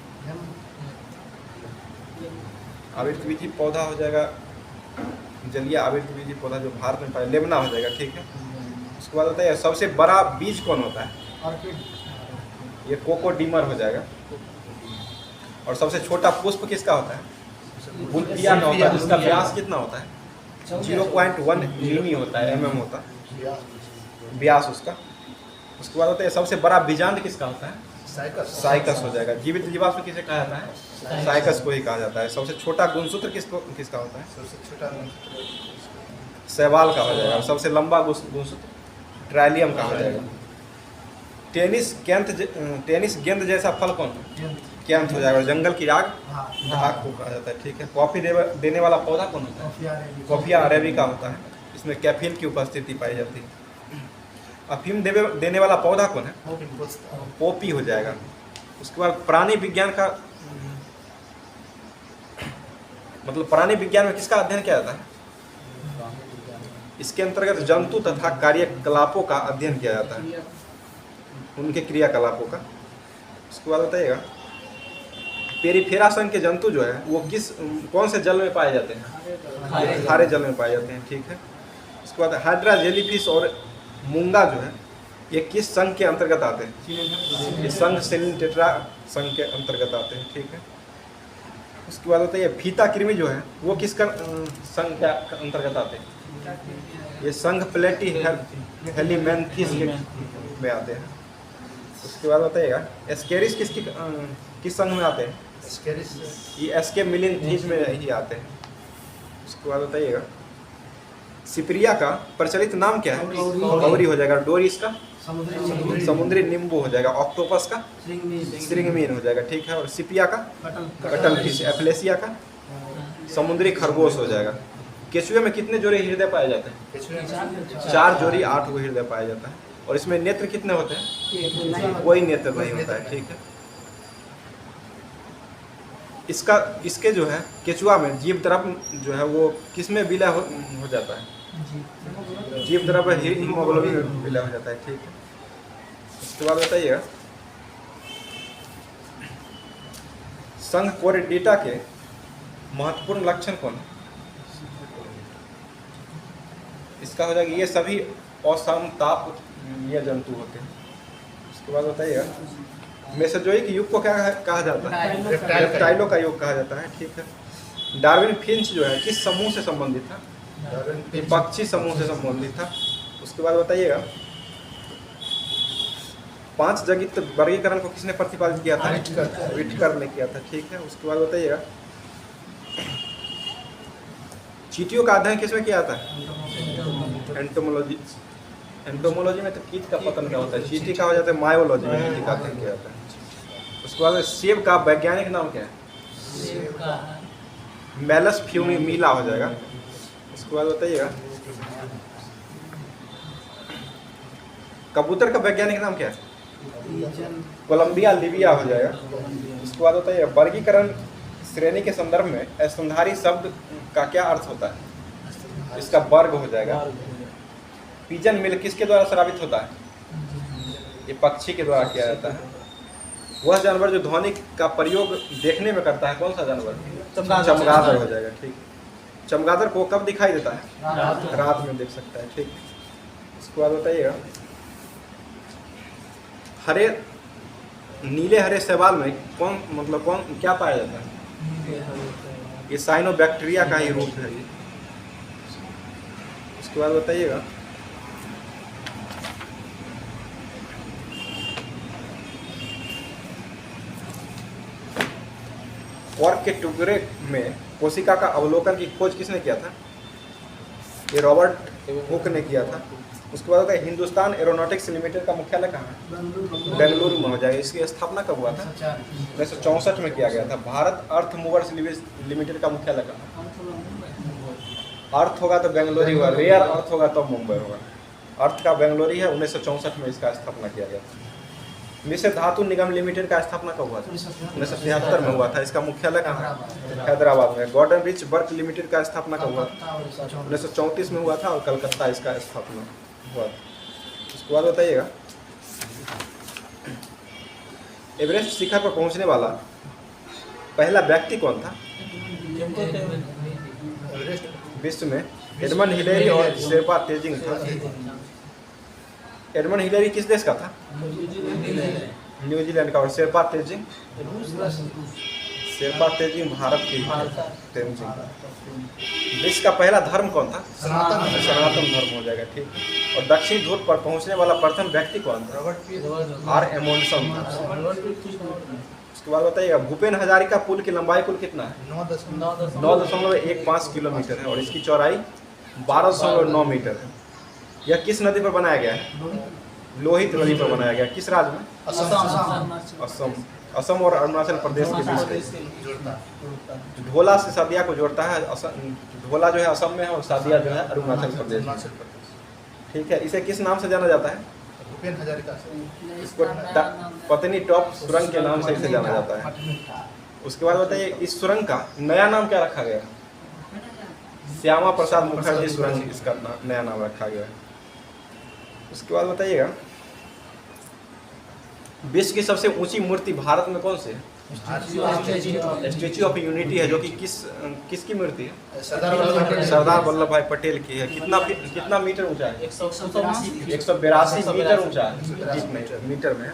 आवृतबीजी पौधा हो जाएगा जलीय आवृतबीजी पौधा जो भारत में पाया लेबना हो जाएगा, ठीक है। उसके बाद बताइए सबसे बड़ा बीज कौन होता है? ये कोकोडीमर हो जाएगा। और सबसे छोटा पुष्प किसका होता है? बुल्टिया का होता है, जिसका व्यास कितना होता है? 0.1 मिमी होता है, mm होता है व्यास उसका। उसके बाद होता है सबसे बड़ा बीजांड किसका होता है? साइकस हो जाएगा। जीवित जीवाश्म किसे कहा जाता है? साइकस को ही कहा जाता है। सबसे छोटा गुणसूत्र किसका होता है? सबसे छोटा शैवाल का हो जाएगा। और सबसे लंबा गुणसूत्र ट्राइलियम का हो जाएगा। टेनिस गेंद जैसा फल कौन है? कैंथ हो जाएगा। जंगल की राग ढाक को कहा जाता है, ठीक है। कॉफी देने वाला पौधा कौन होता है? कॉफिया अरेबिका होता है। इसमें कैफीन की उपस्थिति पाई जाती है। अफीम देने वाला पौधा कौन है? पोपी हो जाएगा। उसके बाद प्राणी विज्ञान का मतलब प्राणी विज्ञान में किसका अध्ययन किया जाता है? इसके अंतर्गत जंतु तथा कार्यकलापों का अध्ययन किया जाता है, उनके क्रियाकलापों का। उसके बाद बताइएगा पेरिफेरा संघ के जंतु जो है वो कौन से जल में पाए जाते हैं? खारे जल में पाए जाते हैं, ठीक है। उसके बाद हाइड्रा जेलीफिश और मूंगा जो है ये किस संघ के अंतर्गत आते हैं? ये संघ सेलिनटेट्रा संघ के अंतर्गत आते हैं, ठीक है। उसके बाद बताइए फीता कृमि जो है वो किस संघ के अंतर्गत आते हैं? ये संघ प्लेटी हेलिमेंथिस में आते हैं। उसके बाद बताइएगा एस्केरिस किस संघ में आते हैं? ये एसके मिलिंथीज में ही आते हैं। उसके बाद बताइएगा सिप्रिया का प्रचलित नाम क्या है? गौरी हो जाएगा। डोरिस का समुद्री नींबू हो जाएगा। ऑक्टोपस का श्रिंगमीन हो जाएगा, ठीक है। और सिपिया का कटल फिश। एफलेसिया का समुद्री खरगोश हो जाएगा। केचुए में कितने जोड़े हृदय पाए जाते हैं? 4 जोड़ी 8 गो हृदय पाया जाता है। और इसमें नेत्र कितने होते हैं? कोई नेत्र नहीं होता है, ठीक है। इसके जो है केचुआ में जीव द्रव्य जो है वो किस में विलय हो जाता है? जीव द्रव्य हीमोग्लोबिन में विलय हो जाता है, ठीक है। उसके बाद बताइएगा संघ कोरिडेटा के महत्वपूर्ण लक्षण कौन है? इसका हो जाएगा ये सभी असम ताप ये जंतु होते हैं। उसके बाद बताइएगा मेसोजोइक युग को क्या कहा जाता है? रेप्टाइलों का युग कहा जाता है। ठीक है। डार्विन फिंच जो है किस समूह से संबंधित था? पक्षी समूह से संबंधित था। उसके बाद बताइएगा 5 जगित वर्गीकरण को किसने प्रतिपादित किया था? विटकर ने किया था। ठीक है। उसके बाद बताइएगा चींटियों का अध्ययन किसमें किया था? एंटोमोलॉजी। एंटोमोलॉजी में तो कीट का पतन क्या होता है, चींटी का हो जाता है मायोलॉजी में चींटी का अध्ययन किया जाता है। उसके बाद सेब का वैज्ञानिक नाम क्या है? मेलस फ्यूमिला हो जाएगा। उसके बाद बताइएगा कबूतर का वैज्ञानिक नाम क्या है? कोलंबिया लिबिया हो जाएगा। उसके बाद बताइए वर्गीकरण श्रेणी के संदर्भ में स्तनधारी शब्द का क्या अर्थ होता है? इसका वर्ग हो जाएगा। पिजन मिल किसके द्वारा स्रावित होता है? ये पक्षी के द्वारा किया जाता है। वह जानवर जो ध्वनि का प्रयोग देखने में करता है कौन सा जानवर? चमगादड़ हो जाएगा। ठीक। चमगादड़ को कब दिखाई देता है? रात में देख सकता है। ठीक। उसके बाद बताइएगा हरे नीले हरे शैवाल में कौन क्या पाया जाता है? ये साइनोबैक्टीरिया का ही रूप है ये। उसके बाद बताइएगा क्वार्क के टुकड़े में कोशिका का अवलोकन की खोज किसने किया था? ये रॉबर्ट हुक ने किया था। उसके बाद होता है हिंदुस्तान एरोनॉटिक्स लिमिटेड का मुख्यालय कहाँ है? बेंगलुरु में हो जाएगा। इसकी स्थापना कब हुआ था? 1964 में किया गया था। भारत अर्थ मूवर्स लिमिटेड का मुख्यालय कहाँ है? अर्थ होगा तो बेंगलुरु होगा, रेयर अर्थ होगा तो मुंबई होगा। अर्थ का बेंगलुरु है। 1964 में इसका स्थापना किया गया था। मिश्र धातु निगम लिमिटेड का स्थापना कब हुआ था? 1973 में हुआ था। इसका मुख्यालय कहाँ है? हैदराबाद में। गॉर्डन रिच वर्क लिमिटेड का स्थापना कब हुआ था? 1934 में हुआ था और कलकत्ता इसका स्थापना हुआ था। उसके बाद बताइएगा एवरेस्ट शिखर पर पहुंचने वाला पहला व्यक्ति कौन था विश्व में? एडमंड हिलेरी और शेरपा तेजिंग था। एडमंड हिलेरी किस देश का था? न्यूजीलैंड का। और शेरपा तेजिंग भारत की तेजिंग। विश्व का पहला धर्म कौन था? सनातन धर्म हो जाएगा। ठीक। और दक्षिण ध्रुव पर पहुंचने वाला प्रथम व्यक्ति कौन था? आर एमोंडसन था। उसके बाद बताइएगा भूपेन हजारिका पुल की लंबाई कुल कितना है? 9.15 किलोमीटर है और इसकी चौड़ाई 12.9 मीटर है। यह किस नदी पर बनाया गया है? लोहित नदी पर बनाया गया। किस राज्य में? असम और अरुणाचल प्रदेश के बीच ढोला से सादिया को जोड़ता है। ढोला जो है असम में है और सादिया जो है अरुणाचल प्रदेश में। ठीक है। इसे किस नाम से जाना जाता है? भूपेन हजारिका। इसको पत्नी टॉप सुरंग के नाम से इसे जाना जाता है। उसके बाद बताइए इस सुरंग का नया नाम क्या रखा गया? श्यामा प्रसाद मुखर्जी सुरंग इसका नया नाम रखा गया है। उसके बाद बताइएगा विश्व की सबसे ऊंची मूर्ति भारत में कौन सी है? स्टैच्यू ऑफ यूनिटी है जो कि किसकी मूर्ति है? सरदार वल्लभ भाई पटेल की है। कितना मीटर ऊंचा है? 182 मीटर ऊंचा है। मीटर में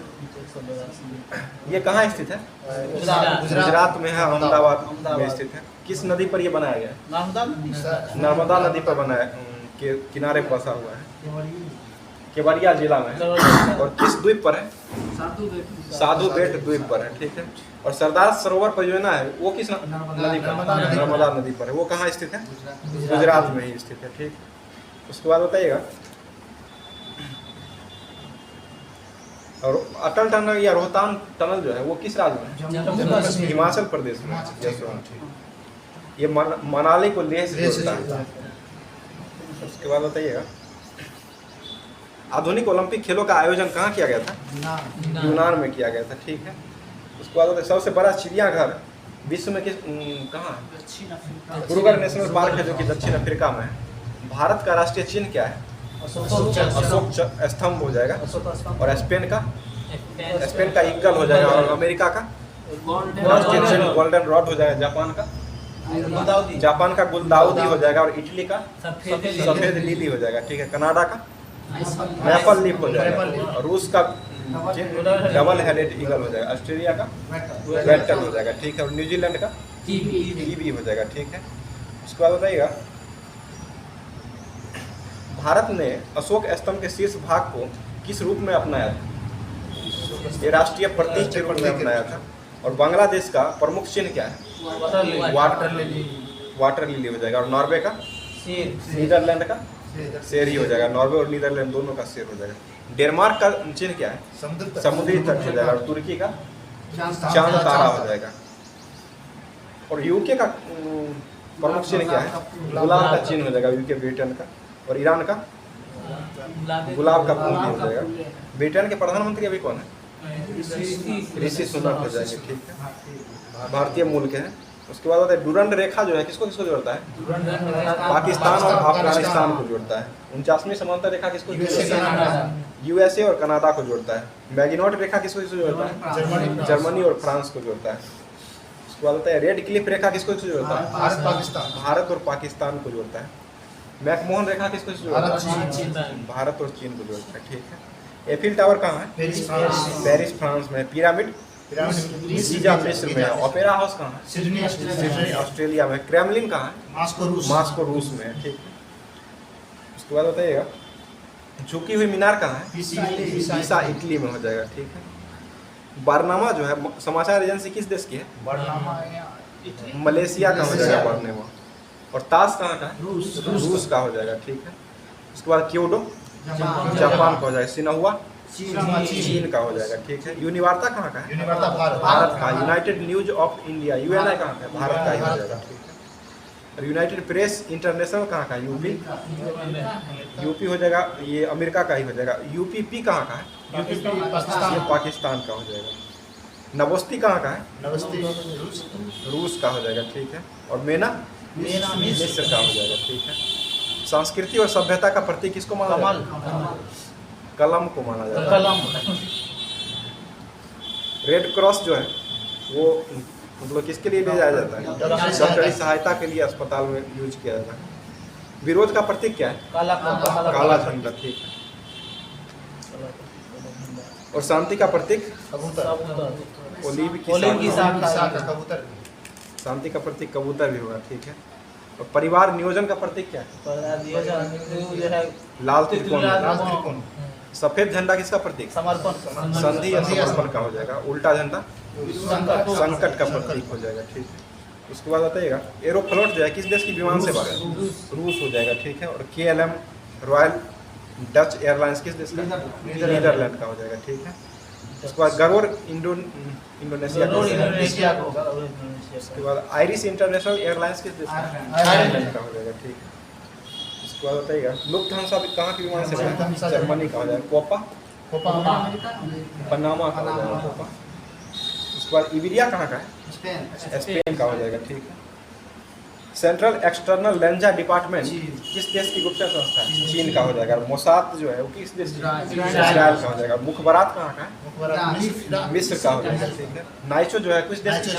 ये कहाँ स्थित है? गुजरात में है। अहमदाबाद में स्थित है। किस नदी पर ये बनाया गया है? नर्मदा नदी पर बनाया के किनारे बसा हुआ है। केवड़िया जिला में है। और किस द्वीप पर है? साधु बेट द्वीप पर है। ठीक है। और सरदार सरोवर परियोजना है वो किस नदी पर? नर्मदा नदी पर है। वो कहाँ स्थित है? गुजरात में ही स्थित है। ठीक। उसके बाद बताइएगा और अटल टनल या रोहतांग टनल जो है वो किस राज्य में? हिमाचल प्रदेश में। ये मनाली को लेह से जोड़ता है। उसके बाद बताइएगा आधुनिक ओलंपिक खेलों का आयोजन कहाँ किया गया था? यूनान में किया गया था। ठीक है। उसके बाद सबसे बड़ा चिड़ियाघर विश्व में कहाँ है? कुरुगर नेशनल पार्क है जो कि दक्षिण अफ्रीका में है। भारत का राष्ट्रीय चिन्ह क्या है? अशोक स्तंभ हो जाएगा। और स्पेन का ईगल हो जाएगा। और अमेरिका का राष्ट्रीय चिन्ह गोल्डन रॉड हो जाएगा। जापान का गुलदाउदी हो जाएगा। और इटली का सफेद लिली हो जाएगा। ठीक है। कनाडा का मैपल लीफ हो जाएगा। और रूस का डबल हेडेड ईगल हो जाएगा। ऑस्ट्रेलिया का वेक्टर हो जाएगा, ठीक है। और न्यूजीलैंड का कीवी हो जाएगा, ठीक है। उसके बाद बताइएगा, भारत ने अशोक स्तंभ के शीर्ष भाग को किस रूप में अपनाया था? ये राष्ट्रीय प्रतीक के रूप में अपनाया था। और बांग्लादेश का प्रमुख चिन्ह क्या है? वाटर लिली हो जाएगा। और नॉर्वे का? नीदरलैंड का शेर ही हो जाएगा। नॉर्वे और नीदरलैंड दोनों का शेर हो जाएगा। डेनमार्क का चिन्ह क्या है? समुद्री तट हो जाएगा। और तुर्की का चांद तारा हो जाएगा। और यूके का प्रमुख चिन्ह क्या है? गुलाब का चिन्ह हो जाएगा यूके ब्रिटेन का। और ईरान का गुलाब का फूल हो जाएगा। ब्रिटेन के प्रधानमंत्री अभी कौन है? ऋषि सुनक हो जाएंगे, ठीक है। भारतीय मूल के हैं। उसके बाद होता है डुरंड रेखा जो है किसको किसको जोड़ता है? पाकिस्तान और अफगानिस्तान को जोड़ता है। 49वीं समांतर रेखा किसको जोड़ता है? यूएसए और कनाडा को जोड़ता है। मैगिनोट रेखा किसको किसको जोड़ता है? जर्मनी और फ्रांस को जोड़ता है। उसके बाद होता है रेड क्लिफ रेखा किसको किसको जोड़ता है? भारत और पाकिस्तान को जोड़ता है। मैकमोहन रेखा किसको जोड़ता है? भारत और चीन को जोड़ता है, ठीक है। एफिल टावर कहाँ है? पेरिस फ्रांस में। पिरामिड गीजा मिस्र में। ओपेरा हाउस कहाँ है? सिडनी ऑस्ट्रेलिया में। क्रेमलिन कहाँ है? मास्को रूस में, ठीक है। उसके बाद बताइएगा, झुकी हुई मीनार कहाँ है? पीसा इटली में हो जाएगा, ठीक है। बारनामा जो है समाचार एजेंसी किस देश की है? मलेशिया का हो जाएगा बारनामा। और ताश कहाँ का है? रूस का हो जाएगा, ठीक है। उसके बाद क्योडो जापान का हो जाएगा। सिन्हुआ चीन का हो जाएगा, ठीक है। यूनिवार्ता कहाँ का है? भारत का। United news of India Uni कहाँ का है? भारत का ही हो जाएगा, ठीक है। और यूनाइटेड प्रेस इंटरनेशनल कहाँ का है? यूपी हो जाएगा, ये अमेरिका का ही हो जाएगा। यूपीपी कहाँ का है? ये पाकिस्तान का हो जाएगा। नवोस्ती कहाँ का है? रूस का हो जाएगा, ठीक है। और मेना मिस्र का हो जाएगा, ठीक है। संस्कृति और सभ्यता का प्रतीक किसको माना जाता है? कलम को माना जाता है। रेड क्रॉस जो है वो मतलब किसके लिए ले जाया जाता है? डॉक्टरी सहायता के लिए अस्पताल में यूज किया जाता है। विरोध का प्रतीक क्या है? काला झंडा, ठीक है। और शांति का प्रतीक? ओलीव की शाख। शांति का प्रतीक कबूतर भी होगा, ठीक है। और परिवार नियोजन का प्रतीक क्या है? लाल त्रिकोण। सफेद झंडा किसका प्रतीक? संधि या समर्पण का हो जाएगा। उल्टा झंडा संकट का प्रतीक हो जाएगा, ठीक है। उसके बाद बताइएगा, एरोफ्लोट जो है किस देश की विमान सेवा है? रूस हो जाएगा, ठीक है। और KLM रॉयल डच एयरलाइंस किस देश का? नीदरलैंड का हो जाएगा, ठीक है। उसके बाद गरुड़ इंडोनेशिया का। उसके बाद आयरिश इंटरनेशनल एयरलाइंस किस देश का? आयरलैंड का हो जाएगा, ठीक है। उसके बाद बताइएगा, लुफ्थांसा कहाँ की विमान सेवा है? जर्मनी का हो जाएगा। कोपा पनामा का हो जाएगा, कोपा। उसके बाद इबेरिया कहाँ का है? स्पेन का हो जाएगा, ठीक है। सेंट्रल एक्सटर्नल लेंजा डिपार्टमेंट किस देश की गुप्तचर संस्था है? चीन का हो जाएगा। मोसाद जो है वो किस देश की? इजराइल का हो जाएगा। मुखबरात कहाँ का है? मिस्र का हो जाएगा, ठीक है। नाइचो जो है किस देश की?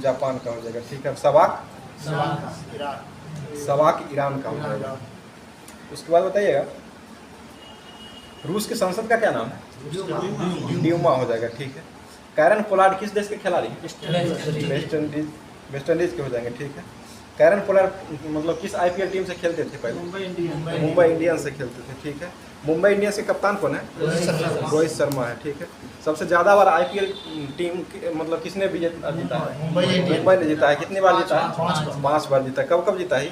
जापान का हो जाएगा, ठीक है। सवाक ईरान का हो जाएगा। उसके बाद बताइएगा, रूस के संसद का क्या नाम है? ड्यूमा हो जाएगा, ठीक है। कैरन पोलार्ड किस देश के खिलाड़ी? वेस्ट इंडीज के हो जाएंगे, ठीक है। कैरन पोलार्ड मतलब किस IPL टीम से खेलते थे पहले? मुंबई इंडियंस से खेलते थे, ठीक है। मुंबई इंडियंस के कप्तान कौन है? रोहित शर्मा है, ठीक है। सबसे ज़्यादा बार IPL टीम मतलब किसने जीता है? मुंबई ने जीता है। कितनी बार जीता है? 5 बार जीता है। कब कब जीता है?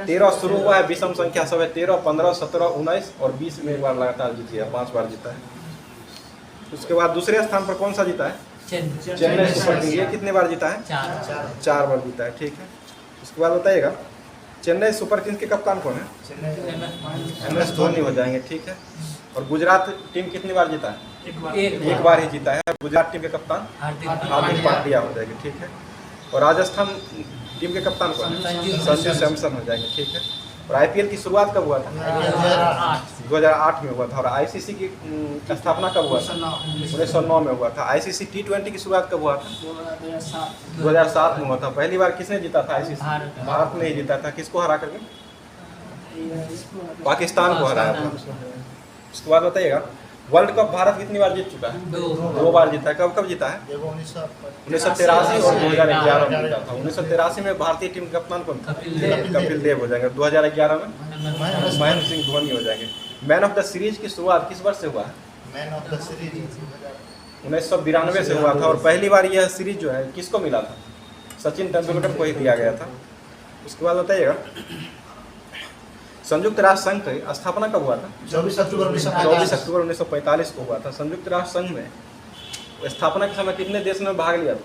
13 शुरू हुआ है, विषम संख्या सब है। 13, 15, 17, 19 और 20 में एक बार लगातार जीत गया, 5 बार जीता है। उसके बाद दूसरे स्थान पर कौन सा जीता है? Chennai super king. ये कितने बार जीता है? 4 बार जीता है, ठीक है। उसके बाद बताइएगा, चेन्नई सुपर किंग्स के कप्तान कौन है? MS धोनी हो जाएंगे, ठीक है। और गुजरात टीम कितनी बार जीता है? एक बार ही जीता है। गुजरात टीम के कप्तान हार्दिक पांड्या हो जाएंगे, ठीक है। और राजस्थान टीम के कप्तान कौन है? संजू सैमसन हो जाएंगे, ठीक है। और IPL की शुरुआत कब हुआ था? 2008 में हुआ था। और ICC की स्थापना कब हुआ था? 1909 में हुआ था। ICC T20 की शुरुआत कब हुआ था? 2007 में हुआ था। पहली बार किसने जीता था ICC? भारत ने ही जीता था। किसको हरा करके? पाकिस्तान को हराया था। उसके बाद बताइएगा, वर्ल्ड कप भारत कितनी बार जीत चुका है? 2 बार जीता है। कब कब जीता है? 1983 और 2011 में जीता था। 1983 में भारतीय टीम के कप्तान कौन था? कपिल देव हो जाएंगे। 2011 में महेंद्र सिंह धोनी हो जाएंगे। मैन ऑफ द सीरीज की शुरुआत किस वर्ष से हुआ है? मैन ऑफ द सीरीज 1992 से हुआ था और पहली बार यह सीरीज जो है किसको मिला था? सचिन तेंदुलकर को ही दिया गया था। उसके बाद बताइएगा संयुक्त राष्ट्र संघ की स्थापना कब हुआ था? 24 अक्टूबर 1945 को हुआ था। संयुक्त राष्ट्र संघ में स्थापना के समय कितने देश ने भाग लिया था?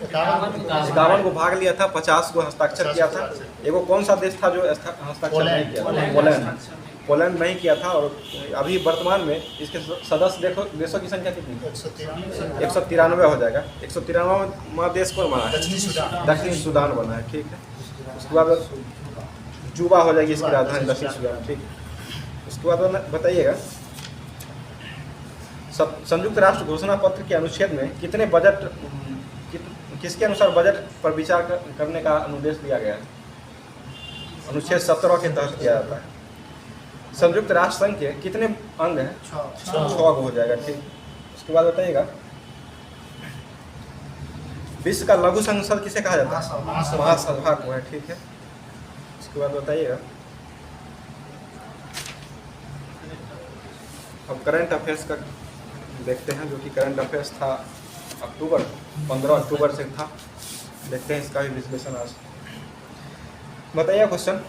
51 को भाग लिया था। 50 को हस्ताक्षर किया था। एगो कौन सा देश था जो हस्ताक्षर नहीं किया था? पोलैंड। पोलैंड नहीं किया था। और अभी वर्तमान में इसके सदस्य देशों की संख्या कितनी है? 193 हो जाएगा। 193वां देश कौन बना है? दक्षिण सूडान बना है। ठीक है। उसके बाद जुबा हो जाएगी इसकी राजधानी दक्षिण सूडान। ठीक है। उसके बाद बताइएगा संयुक्त राष्ट्र घोषणा पत्र के अनुच्छेद में कितने बजट किसके अनुसार बजट पर विचार करने का अनुदेश दिया गया है? अनुच्छेद 17 के तहत किया जाता है। संयुक्त राष्ट्र संघ के कितने अंग हैं? 6 हो जाएगा। ठीक। उसके बाद बताइएगा विश्व का लघु संसद किसे कहा जाता है? महासभा को है। ठीक है। उसके बाद बताइएगा अब करंट अफेयर्स का देखते हैं, जो कि करंट अफेयर्स था 15 अक्टूबर से था। देखते हैं इसका भी विश्लेषण आज। बताइए क्वेश्चन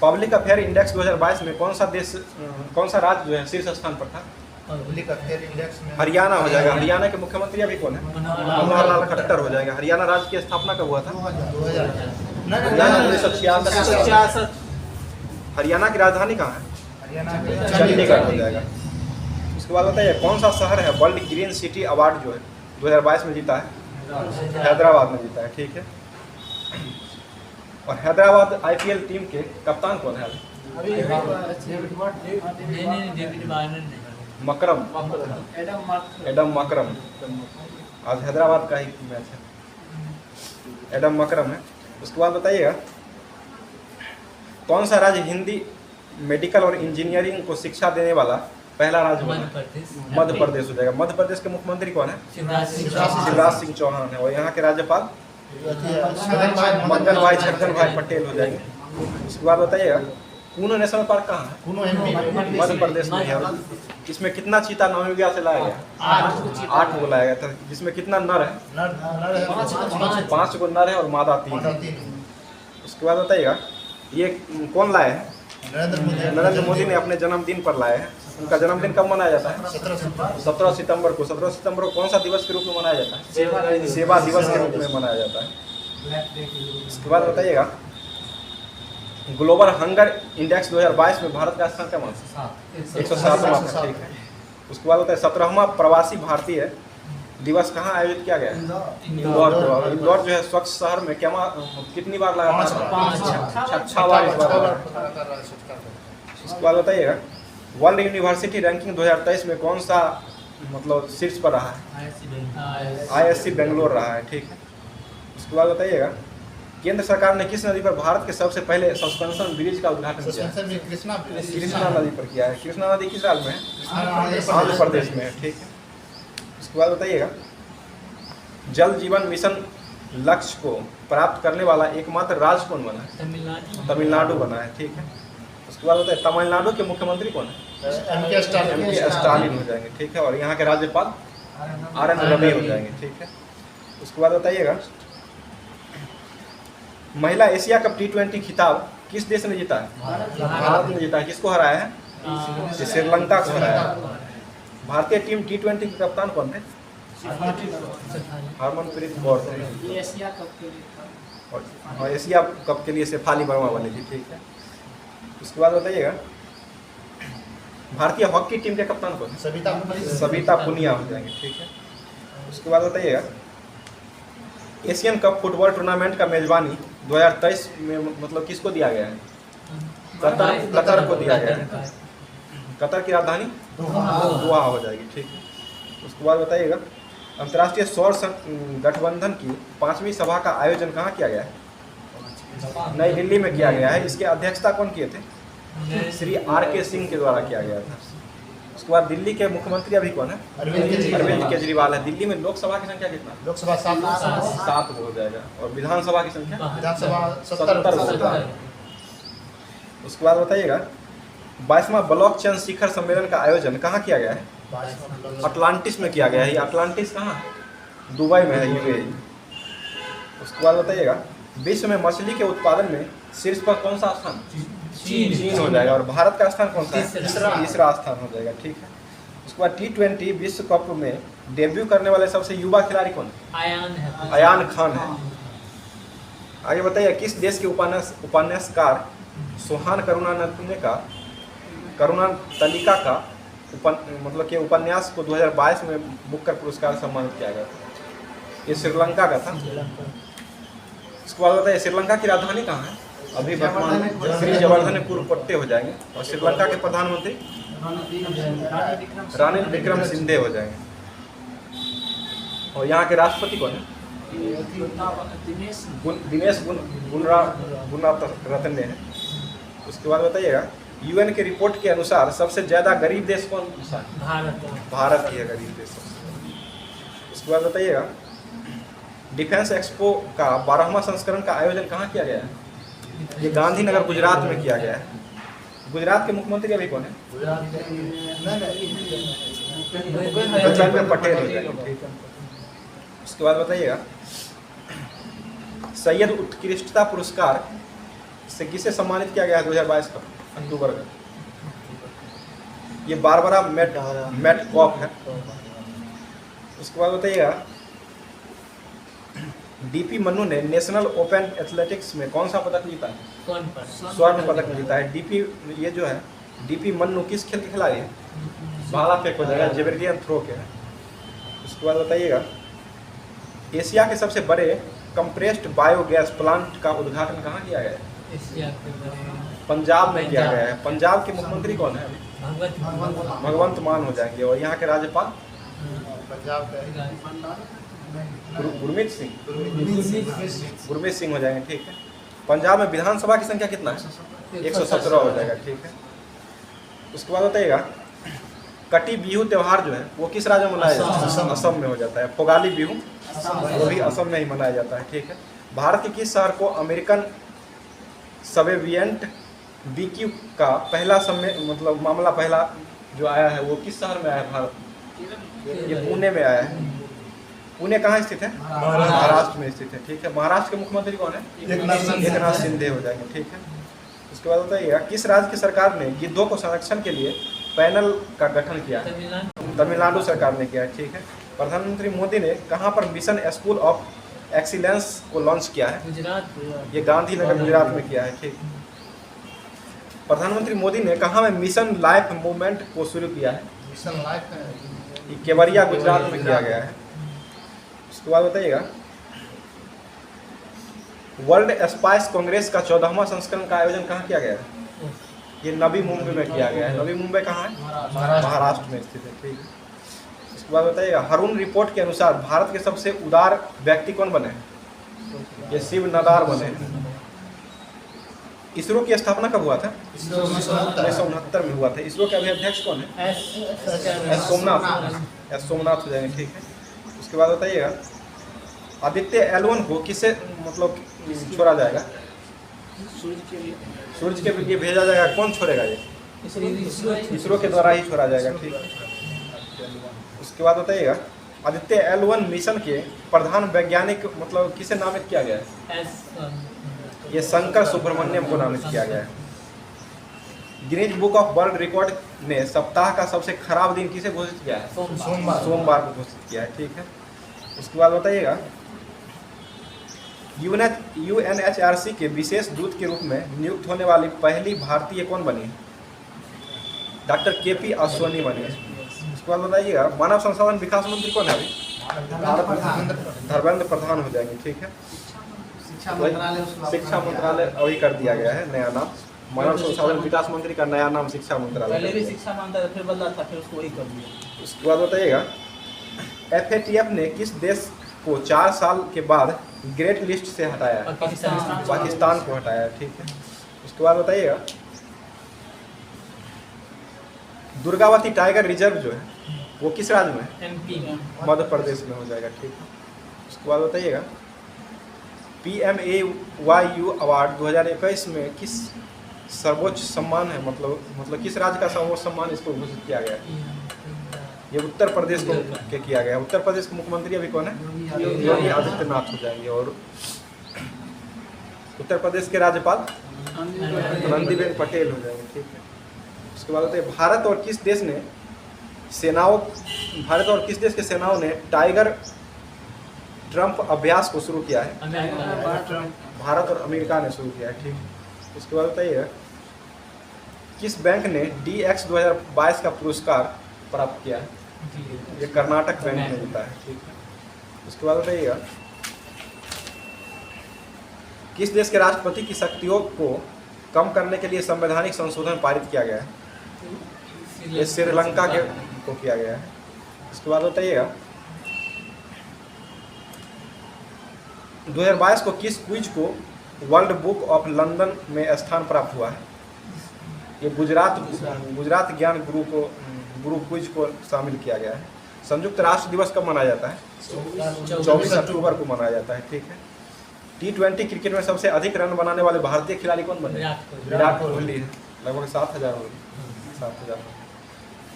पब्लिक अफेयर इंडेक्स 2022 में कौन सा राज्य जो है शीर्ष स्थान पर था? पब्लिक अफेयर इंडेक्स में हरियाणा हो जाएगा। हरियाणा के मुख्यमंत्री अभी कौन है? मनोहर लाल खट्टर हो जाएगा। हरियाणा राज्य की स्थापना कब हुआ था? 1966। हरियाणा की राजधानी कहाँ है? चंडीगढ़ हो जाएगा। उसके बाद बताइए कौन सा शहर है वर्ल्ड ग्रीन सिटी अवार्ड जो है 2022 में जीता है? हैदराबाद में जीता है। ठीक है। और हैदराबाद IPL टीम के कप्तान कौन है? मकरम, एडम मकरम। आज हैदराबाद का ही मैच है। एडम मकरम है। उसके बाद बताइएगा कौन सा राज्य हिंदी मेडिकल और इंजीनियरिंग को शिक्षा देने वाला पहला राज्य बना? मध्य प्रदेश हो जाएगा। मध्य प्रदेश के मुख्यमंत्री कौन है? शिवराज सिंह चौहान है। और यहाँ के राज्यपाल मंगल भाई छगन भाई पटेल हो जाएंगे। उसके बाद बताइएगा कूनो नेशनल पार्क कहाँ है? मध्य प्रदेश में है। इसमें कितना चीता नामीबिया से लाया गया? 8 को लाया गया था। जिसमें कितना नर है? 5 को नर है और मादा 3। उसके बाद बताइएगा ये कौन लाए हैं? नरेंद्र मोदी ने अपने जन्मदिन पर लाए हैं। उनका जन्मदिन कब मनाया जाता है? 17 सितंबर को। 17 सितंबर को कौन सा दिवस के रूप में मनाया जाता है? सेवा दिवस के रूप में मनाया जाता है। इसके बाद बताइएगा ग्लोबल हंगर इंडेक्स 2022 में भारत का स्थान क्या मान? 107वां। ठीक है। उसके बाद होता है 17वां प्रवासी भारतीय दिवस कहाँ आयोजित किया गया? इंदौर। इंदौर जो है स्वच्छ शहर में कितनी बार लगातार? 6 बार इस बार। उसके बाद बताइएगा वर्ल्ड यूनिवर्सिटी रैंकिंग 2023 में कौन सा शीर्ष पर रहा है? ISC बेंगलोर रहा है। ठीक है। उसके बाद बताइएगा केंद्र सरकार ने किस नदी पर भारत के सबसे पहले सस्पेंशन ब्रिज का उद्घाटन किया है? कृष्णा नदी पर किया है। कृष्णा नदी किस राज्य में है? आंध्र प्रदेश में है। ठीक है। उसके बाद बताइएगा जल जीवन मिशन लक्ष्य को प्राप्त करने वाला एकमात्र राज्य कौन बना है? तमिलनाडु बना है। ठीक है। उसके बाद बताइए तमिलनाडु के मुख्यमंत्री कौन है? MK स्टालिन हो जाएंगे। ठीक है। और यहाँ के राज्यपाल RN रवि हो जाएंगे। ठीक है। उसके बाद बताइएगा महिला एशिया कप T20 खिताब किस देश ने जीता है? भारत ने जीता है। किसको हराया है? श्रीलंका को हराया है। भारतीय टीम T20 के कप्तान कौन थे? हरमनप्रीत कौर थे। और एशिया कप के लिए शेफाली वर्मा बनी थी। ठीक है। उसके बाद बताइएगा भारतीय हॉकी टीम के कप्तान कौन है? सविता पुनिया हो जाएंगे। ठीक है। उसके बाद बताइएगा एशियन कप फुटबॉल टूर्नामेंट का मेजबानी 2023 में किसको दिया गया है? कतर को दिया गया है। कतर की राजधानी दोहा हो जाएगी। ठीक है। उसके बाद बताइएगा अंतर्राष्ट्रीय सौर गठबंधन की 5वीं सभा का आयोजन कहाँ किया गया है? नई दिल्ली में किया गया है। इसकी अध्यक्षता कौन किए थे? श्री RK सिंह के द्वारा किया गया था। उसके बाद दिल्ली के मुख्यमंत्री अभी कौन है? अरविंद केजरीवाल है। दिल्ली में लोकसभा की संख्या कितना? लोकसभा 7 हो जाएगा। और विधानसभा की संख्या? विधानसभा 70 हो जाएगा। उसके बाद बताइएगा 22वां ब्लॉक चैन शिखर सम्मेलन का आयोजन कहाँ किया गया है? अटलांटिस में किया गया है। ये अटलांटिस कहाँ है? दुबई में है, यूएई। उसके बाद बताइएगा विश्व में मछली के उत्पादन में शीर्ष पर कौन सा स्थान? चीन हो जाएगा। और भारत का स्थान कौन सा है? तीसरा स्थान हो जाएगा। ठीक है। उसके बाद T20 विश्व कप में डेब्यू करने वाले सबसे युवा खिलाड़ी कौन है? अयान खान है। आगे बताइए किस देश के उपन्यासकार सोहान करुणातलिका का मतलब कि उपन्यास को 2022 में बुकर पुरस्कार सम्मानित किया गया था? ये श्रीलंका का था। उसके बाद बताइए श्रीलंका की राजधानी कहाँ है? अभी वर्तमान श्री जवर्धनपुर पट्टे हो जाएंगे। और श्रीलंका के प्रधानमंत्री रानिल विक्रम सिंधे हो जाएंगे। और यहाँ के राष्ट्रपति कौन है? दिनेश गुणरत्ने हैं। उसके बाद बताइएगा यूएन की रिपोर्ट के अनुसार सबसे ज्यादा गरीब देश कौन सा है? भारत ही है गरीब देश। उसके बाद बताइएगा डिफेंस एक्सपो का 12वां संस्करण का आयोजन कहाँ किया गया है? ये गांधीनगर गुजरात में किया गया है। गुजरात के मुख्यमंत्री अभी कौन है? भूपेंद्र पटेल हो जाएंगे। ठीक है। उसके बाद बताइएगा सैयद उत्कृष्टता पुरस्कार से किसे सम्मानित किया गया है 2022 का अक्टूबर में? ये बारबरा मेटकॉफ है। उसके बाद बताइएगा डीपी मन्नू ने नेशनल ओपन एथलेटिक्स में कौन सा पदक जीता है? स्वर्ण पदक जीता है। ये जो है डीपी मन्नू किस खेल के खिलाड़ी है? भाला फेंक हो जाएगा, जेवलिन थ्रो के है। उसके बाद बताइएगा एशिया के सबसे बड़े कंप्रेस्ड बायोगैस प्लांट का उद्घाटन कहाँ किया गया है? पंजाब में किया गया है। पंजाब के मुख्यमंत्री कौन है? भगवंत मान हो जाएंगे। और यहाँ के राज्यपाल गुरमीत सिंह हो जाएंगे। ठीक है। पंजाब में विधानसभा की संख्या कितना है? 117 हो जाएगा। ठीक है। उसके बाद बताइएगा कटी बिहू त्यौहार जो है वो किस राज्य में मनाया जाता है? असम में हो जाता है। पोगाली बिहू वो भी असम में ही मनाया जाता है। ठीक है। भारत के किस शहर को अमेरिकन सवेवियंट बीक्यू का पहला मतलब मामला पहला जो आया है वो किस शहर में आया है? भारत ये पुणे में आया है। पुणे कहाँ स्थित है? महाराष्ट्र में स्थित है। ठीक है। महाराष्ट्र के मुख्यमंत्री कौन है? एकनाथ शिंदे हो जाएंगे। ठीक है। उसके बाद बताइएगा किस राज्य की सरकार ने गिद्धों को संरक्षण के लिए पैनल का गठन किया है? तमिलनाडु सरकार ने किया है। ठीक है। प्रधानमंत्री मोदी ने कहाँ पर मिशन स्कूल ऑफ एक्सीलेंस को लॉन्च किया है? गुजरात। ये गांधीनगर गुजरात में किया है। ठीक। प्रधानमंत्री मोदी ने कहाँ में मिशन लाइफ मूवमेंट को शुरू किया है? मिशन लाइफ ये केवड़िया गुजरात में किया गया है। उसके बाद बताइएगा वर्ल्ड स्पाइस कांग्रेस का 14वां संस्करण का आयोजन कहाँ किया गया है? ये नवी मुंबई में किया गया है। नवी मुंबई कहाँ है? महाराष्ट्र में स्थित है। ठीक है। उसके बाद बताइएगा हरून रिपोर्ट के अनुसार भारत के सबसे उदार व्यक्ति कौन बने? ये शिव नदार बने। इसरो की स्थापना कब हुआ था? 1969 में हुआ था। इसरो के अभी अध्यक्ष कौन है? एस सोमनाथ हो जाएंगे। ठीक है। उसके बाद बताइएगा आदित्य L1 को किससे मतलब छोड़ा जाएगा? सूरज के लिए भेजा जाएगा। कौन छोड़ेगा? ये इसरो के द्वारा ही छोड़ा जाएगा। ठीक है। उसके बाद बताइएगा आदित्य L1 मिशन के प्रधान वैज्ञानिक मतलब किसे नामित किया गया है? ये शंकर सुब्रमण्यम को नामित किया गया है। Guinness book of world record ने सप्ताह का सबसे खराब दिन किसे घोषित किया है? सोमवार को घोषित किया है। ठीक है। उसके बाद बताइएगा UNHRC के विशेष दूत के रूप में नियुक्त होने वाली पहली भारतीय कौन बनी? डॉक्टर KP अश्वनी बनी। उसके बाद बताइएगा मानव संसाधन विकास मंत्री कौन है अभी? धर्मेंद्र प्रधान हो जाएंगे। ठीक है। शिक्षा मंत्रालय अभी कर दिया गया है नया नाम। मानव संसाधन विकास मंत्री का नया नाम शिक्षा मंत्रालय। पहले भी शिक्षा मंत्रालय फिर बदला था, फिर उसको वही कर दिया। उसके बाद बताइएगा FATF ने किस देश को 4 साल के बाद ग्रेट लिस्ट से हटाया है? पाकिस्तान को हटाया है। ठीक है। उसके बाद बताइएगा दुर्गावती टाइगर रिजर्व जो है वो किस राज्य में है? MP में। मध्य प्रदेश में हो जाएगा, ठीक है। उसके बाद बताइएगा PMAYU अवार्ड 2021 में किस सर्वोच्च सम्मान है, मतलब किस राज्य का सर्वोच्च सम्मान इसको घोषित किया गया है? ये उत्तर प्रदेश को के किया गया है। उत्तर प्रदेश के मुख्यमंत्री अभी कौन है? योगी आदित्यनाथ हो जाएंगे। और उत्तर प्रदेश के राज्यपाल आनंदीबेन पटेल हो जाएंगे, ठीक है। उसके बाद बताइए भारत और किस देश के सेनाओं ने टाइगर ट्रंप अभ्यास को शुरू किया है? भारत और अमेरिका ने शुरू किया है, ठीक है। उसके बाद बताइएगा किस बैंक ने DX 2022 का पुरस्कार प्राप्त किया है? ये कर्नाटक बैंक में मिलता है, ठीक है। उसके बाद बताइएगा किस देश के राष्ट्रपति की शक्तियों को कम करने के लिए संवैधानिक संशोधन पारित किया गया है? ये श्रीलंका के को किया गया है। उसके बाद बताइएगा 2022 को किस क्विज को वर्ल्ड बुक ऑफ लंदन में स्थान प्राप्त हुआ है? ये गुजरात ज्ञान गुरु क्विज को शामिल किया गया है। संयुक्त राष्ट्र दिवस कब मनाया जाता है? 24 अक्टूबर को मनाया जाता है, ठीक है। T20 क्रिकेट में सबसे अधिक रन बनाने वाले भारतीय खिलाड़ी कौन बने? विराट कोहली है, लगभग 7,000 हो गए, 7,000।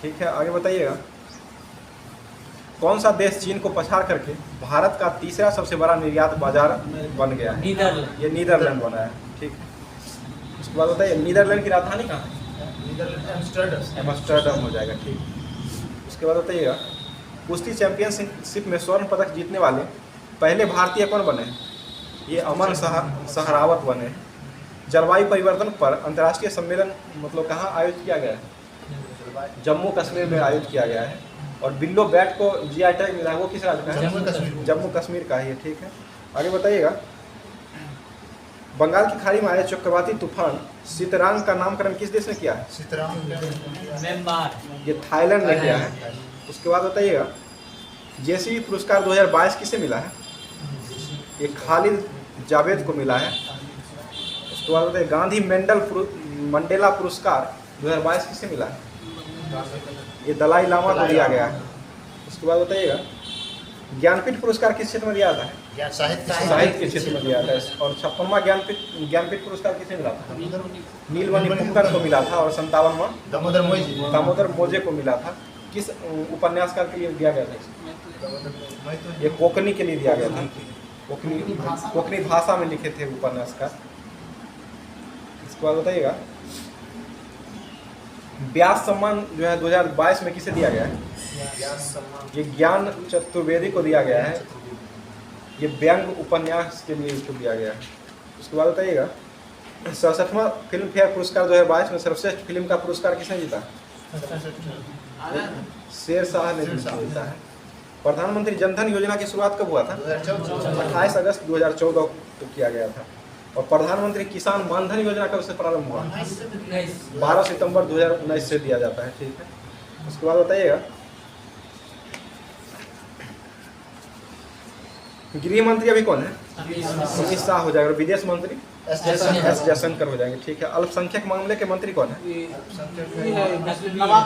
ठीक है, आगे बताइएगा कौन सा देश चीन को पछाड़ करके भारत का तीसरा सबसे बड़ा निर्यात बाजार बन गया है? ये नीदरलैंड बना है, ठीक है। उसके बाद बताइए नीदरलैंड की राजधानी कहाँ है? एम्स्टर्डम हो जाएगा, ठीक। उसके बाद बताइएगा कुश्ती चैंपियनशिप में स्वर्ण पदक जीतने वाले पहले भारतीय कौन बने? ये अमन सहरावत बने। जलवायु परिवर्तन पर अंतर्राष्ट्रीय सम्मेलन मतलब कहाँ आयोजित किया गया है? जम्मू कश्मीर में आयोजित किया गया है। और बिल्लो बैट को GI टैग मिला है, वो किस राज्य का है? जम्मू कश्मीर का है, ठीक है। आगे बताइएगा बंगाल की खाड़ी में आए चक्रवाती तूफान सितरांग का नामकरण किस देश ने किया है? ये थाईलैंड ने किया है। उसके बाद बताइएगा JCB पुरस्कार 2022 किसे मिला है? ये खालिद जावेद को मिला है। उसके बाद बताइए गांधी मंडेला पुरस्कार 2022 किसे मिला है? ये दलाई लामा को दिया गया है। उसके बाद बताइएगा ज्ञानपीठ पुरस्कार किस क्षेत्र में दिया जाता है? साहित्य के क्षेत्र में दिया जाता है। और 56वां ज्ञानपीठ पुरस्कार किसे मिला था? नीलमणि फुटकर को मिला था। और 57वां दामोदर मोजे को मिला था। किस उपन्यासकार के लिए दिया गया था? ये कोकनी के लिए दिया गया था। कोकनी भाषा में लिखे थे उपन्यासकार। इसके बाद बताइएगा व्यास सम्मान जो है 2022 में किसे दिया गया है? ये ज्ञान चतुर्वेदी को दिया गया है। ये व्यंग उपन्यास के लिए इसको दिया गया है। उसके बाद बताइएगा 67वां फिल्म फेयर पुरस्कार 2022 में सर्वश्रेष्ठ फिल्म का पुरस्कार किसने जीता? शेरशाह ने जीता है। प्रधानमंत्री जनधन योजना की शुरुआत कब हुआ था? 28 अगस्त 2014 को किया गया था। और प्रधानमंत्री किसान मानधन योजना कब से प्रारंभ हुआ? 12 सितंबर 2019 से दिया जाता है, ठीक है। उसके बाद बताइएगा गृह मंत्री अभी कौन है? अमित शाह हो जाएगा। विदेश मंत्री एस जयशंकर हो जाएंगे, ठीक है। अल्पसंख्यक मामले के मंत्री कौन है?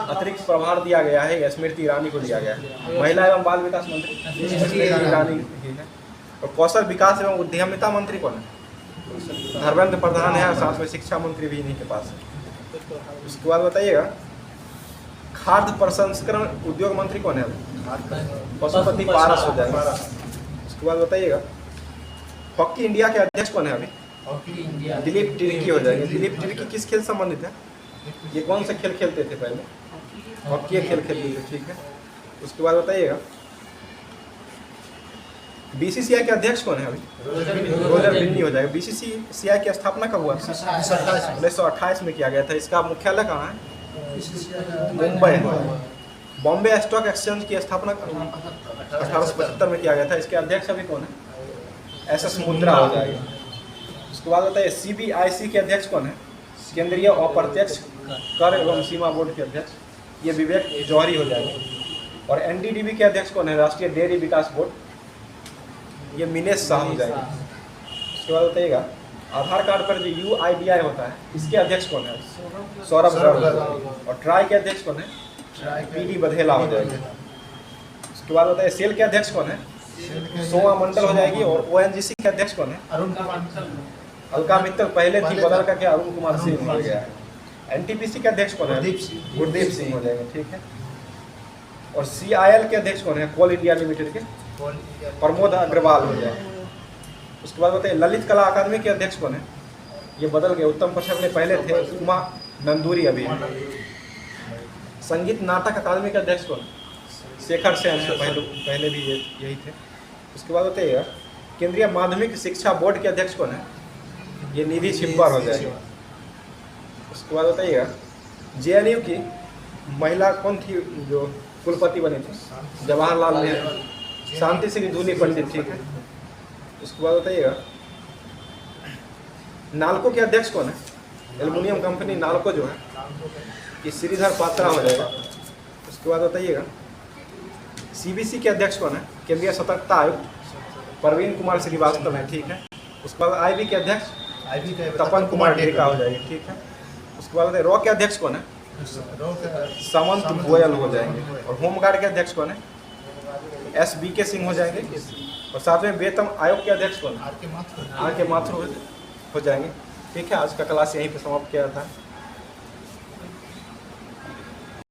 अतिरिक्त प्रभार दिया गया है, स्मृति ईरानी को दिया गया है। महिला एवं बाल विकास मंत्री स्मृति ईरानी है। और कौशल विकास एवं उद्यमिता मंत्री कौन है? धर्मेंद्र प्रधान है। साथ में शिक्षा मंत्री भी इन्हीं के पास है। उसके बाद बताइएगा खाद्य प्रसंस्करण उद्योग मंत्री कौन है? पशुपति पारस हो जाएगा। उसके बाद बताइएगा हॉकी इंडिया के अध्यक्ष कौन है अभी? दिलीप तिर्की हो जाएंगे। दिलीप तिर्की किस खेल संबंधित है? ये कौन से खेल खेलते थे पहले? हॉकी खेल खेलते थे, ठीक है। उसके बाद बताइएगा BCCI के अध्यक्ष कौन है अभी? रोजर बिन्नी हो जाएगा। BCCI की स्थापना कब हुआ? 1928 में किया गया था। इसका मुख्यालय कहाँ है? मुंबई है। बॉम्बे स्टॉक एक्सचेंज की स्थापना 1875 में किया गया था। इसके अध्यक्ष अभी कौन है? SS मुद्रा हो जाएगा। उसके बाद बताइए CBIC के अध्यक्ष कौन है? केंद्रीय अप्रत्यक्ष कर एवं सीमा बोर्ड के अध्यक्ष, ये विवेक जौहरी हो जाएगा। और NDDB के अध्यक्ष कौन है? राष्ट्रीय डेयरी विकास बोर्ड, ये मिनेश शाह हो जाएगा। उसके बाद बताइएगा आधार कार्ड पर जो UIDI होता है इसके अध्यक्ष कौन है? सौरभ गर्ग। और ट्राई के अध्यक्ष कौन है? पीडी बघेला हो जाएगी। उसके बाद होता है सेल के अध्यक्ष कौन है? सोमा मंडल हो जाएगी। और ओएनजीसी के अध्यक्ष कौन है? अरुण कुमार अलका मित्तल पहले थी, बदल करके अरुण कुमार सिंह हो गया है। एनटीपीसी के अध्यक्ष कौन है? गुरदीप सिंह हो जाएंगे, ठीक है। और सीआईएल के अध्यक्ष कौन है? कोल इंडिया लिमिटेड के प्रमोद अग्रवाल हो जाएंगे। उसके बाद बताइए ललित कला अकादमी के अध्यक्ष कौन है? ये बदल गए, उत्तम कश्यप ने पहले थे, उमा नंदूरी अभी। संगीत नाटक अकादमी के अध्यक्ष कौन? शेखर सेन से पहले भी यही थे। उसके बाद बताइएगा केंद्रीय माध्यमिक शिक्षा बोर्ड के अध्यक्ष कौन है? ये निधि छिब्बर हो जाएगी। उसके बाद बताइएगा जेएनयू की महिला कौन थी जो कुलपति बनी थी? जवाहरलाल नेहरू, शांति सिंह धूली पंडित, ठीक है। उसके बाद बताइएगा नालको के अध्यक्ष कौन है? एल्युमिनियम कंपनी नालको जो है ये श्रीधर पात्रा हो जाएगा। उसके बाद बताइएगा सीबीसी के अध्यक्ष कौन है? केंद्रीय सतर्कता आयुक्त प्रवीण कुमार श्रीवास्तव है, ठीक है। उसके बाद आईबी के अध्यक्ष तपन कुमार ढेका हो जाएंगे, ठीक है। उसके बाद रॉ के अध्यक्ष कौन है? सामंत गोयल हो जाएंगे। और होमगार्ड के अध्यक्ष कौन है? SBK सिंह हो जाएंगे। और साथ में वेतन आयोग के अध्यक्ष कौन है? आर के माथुर हो जाएंगे, ठीक है। आज का क्लास यहीं पे समाप्त किया था।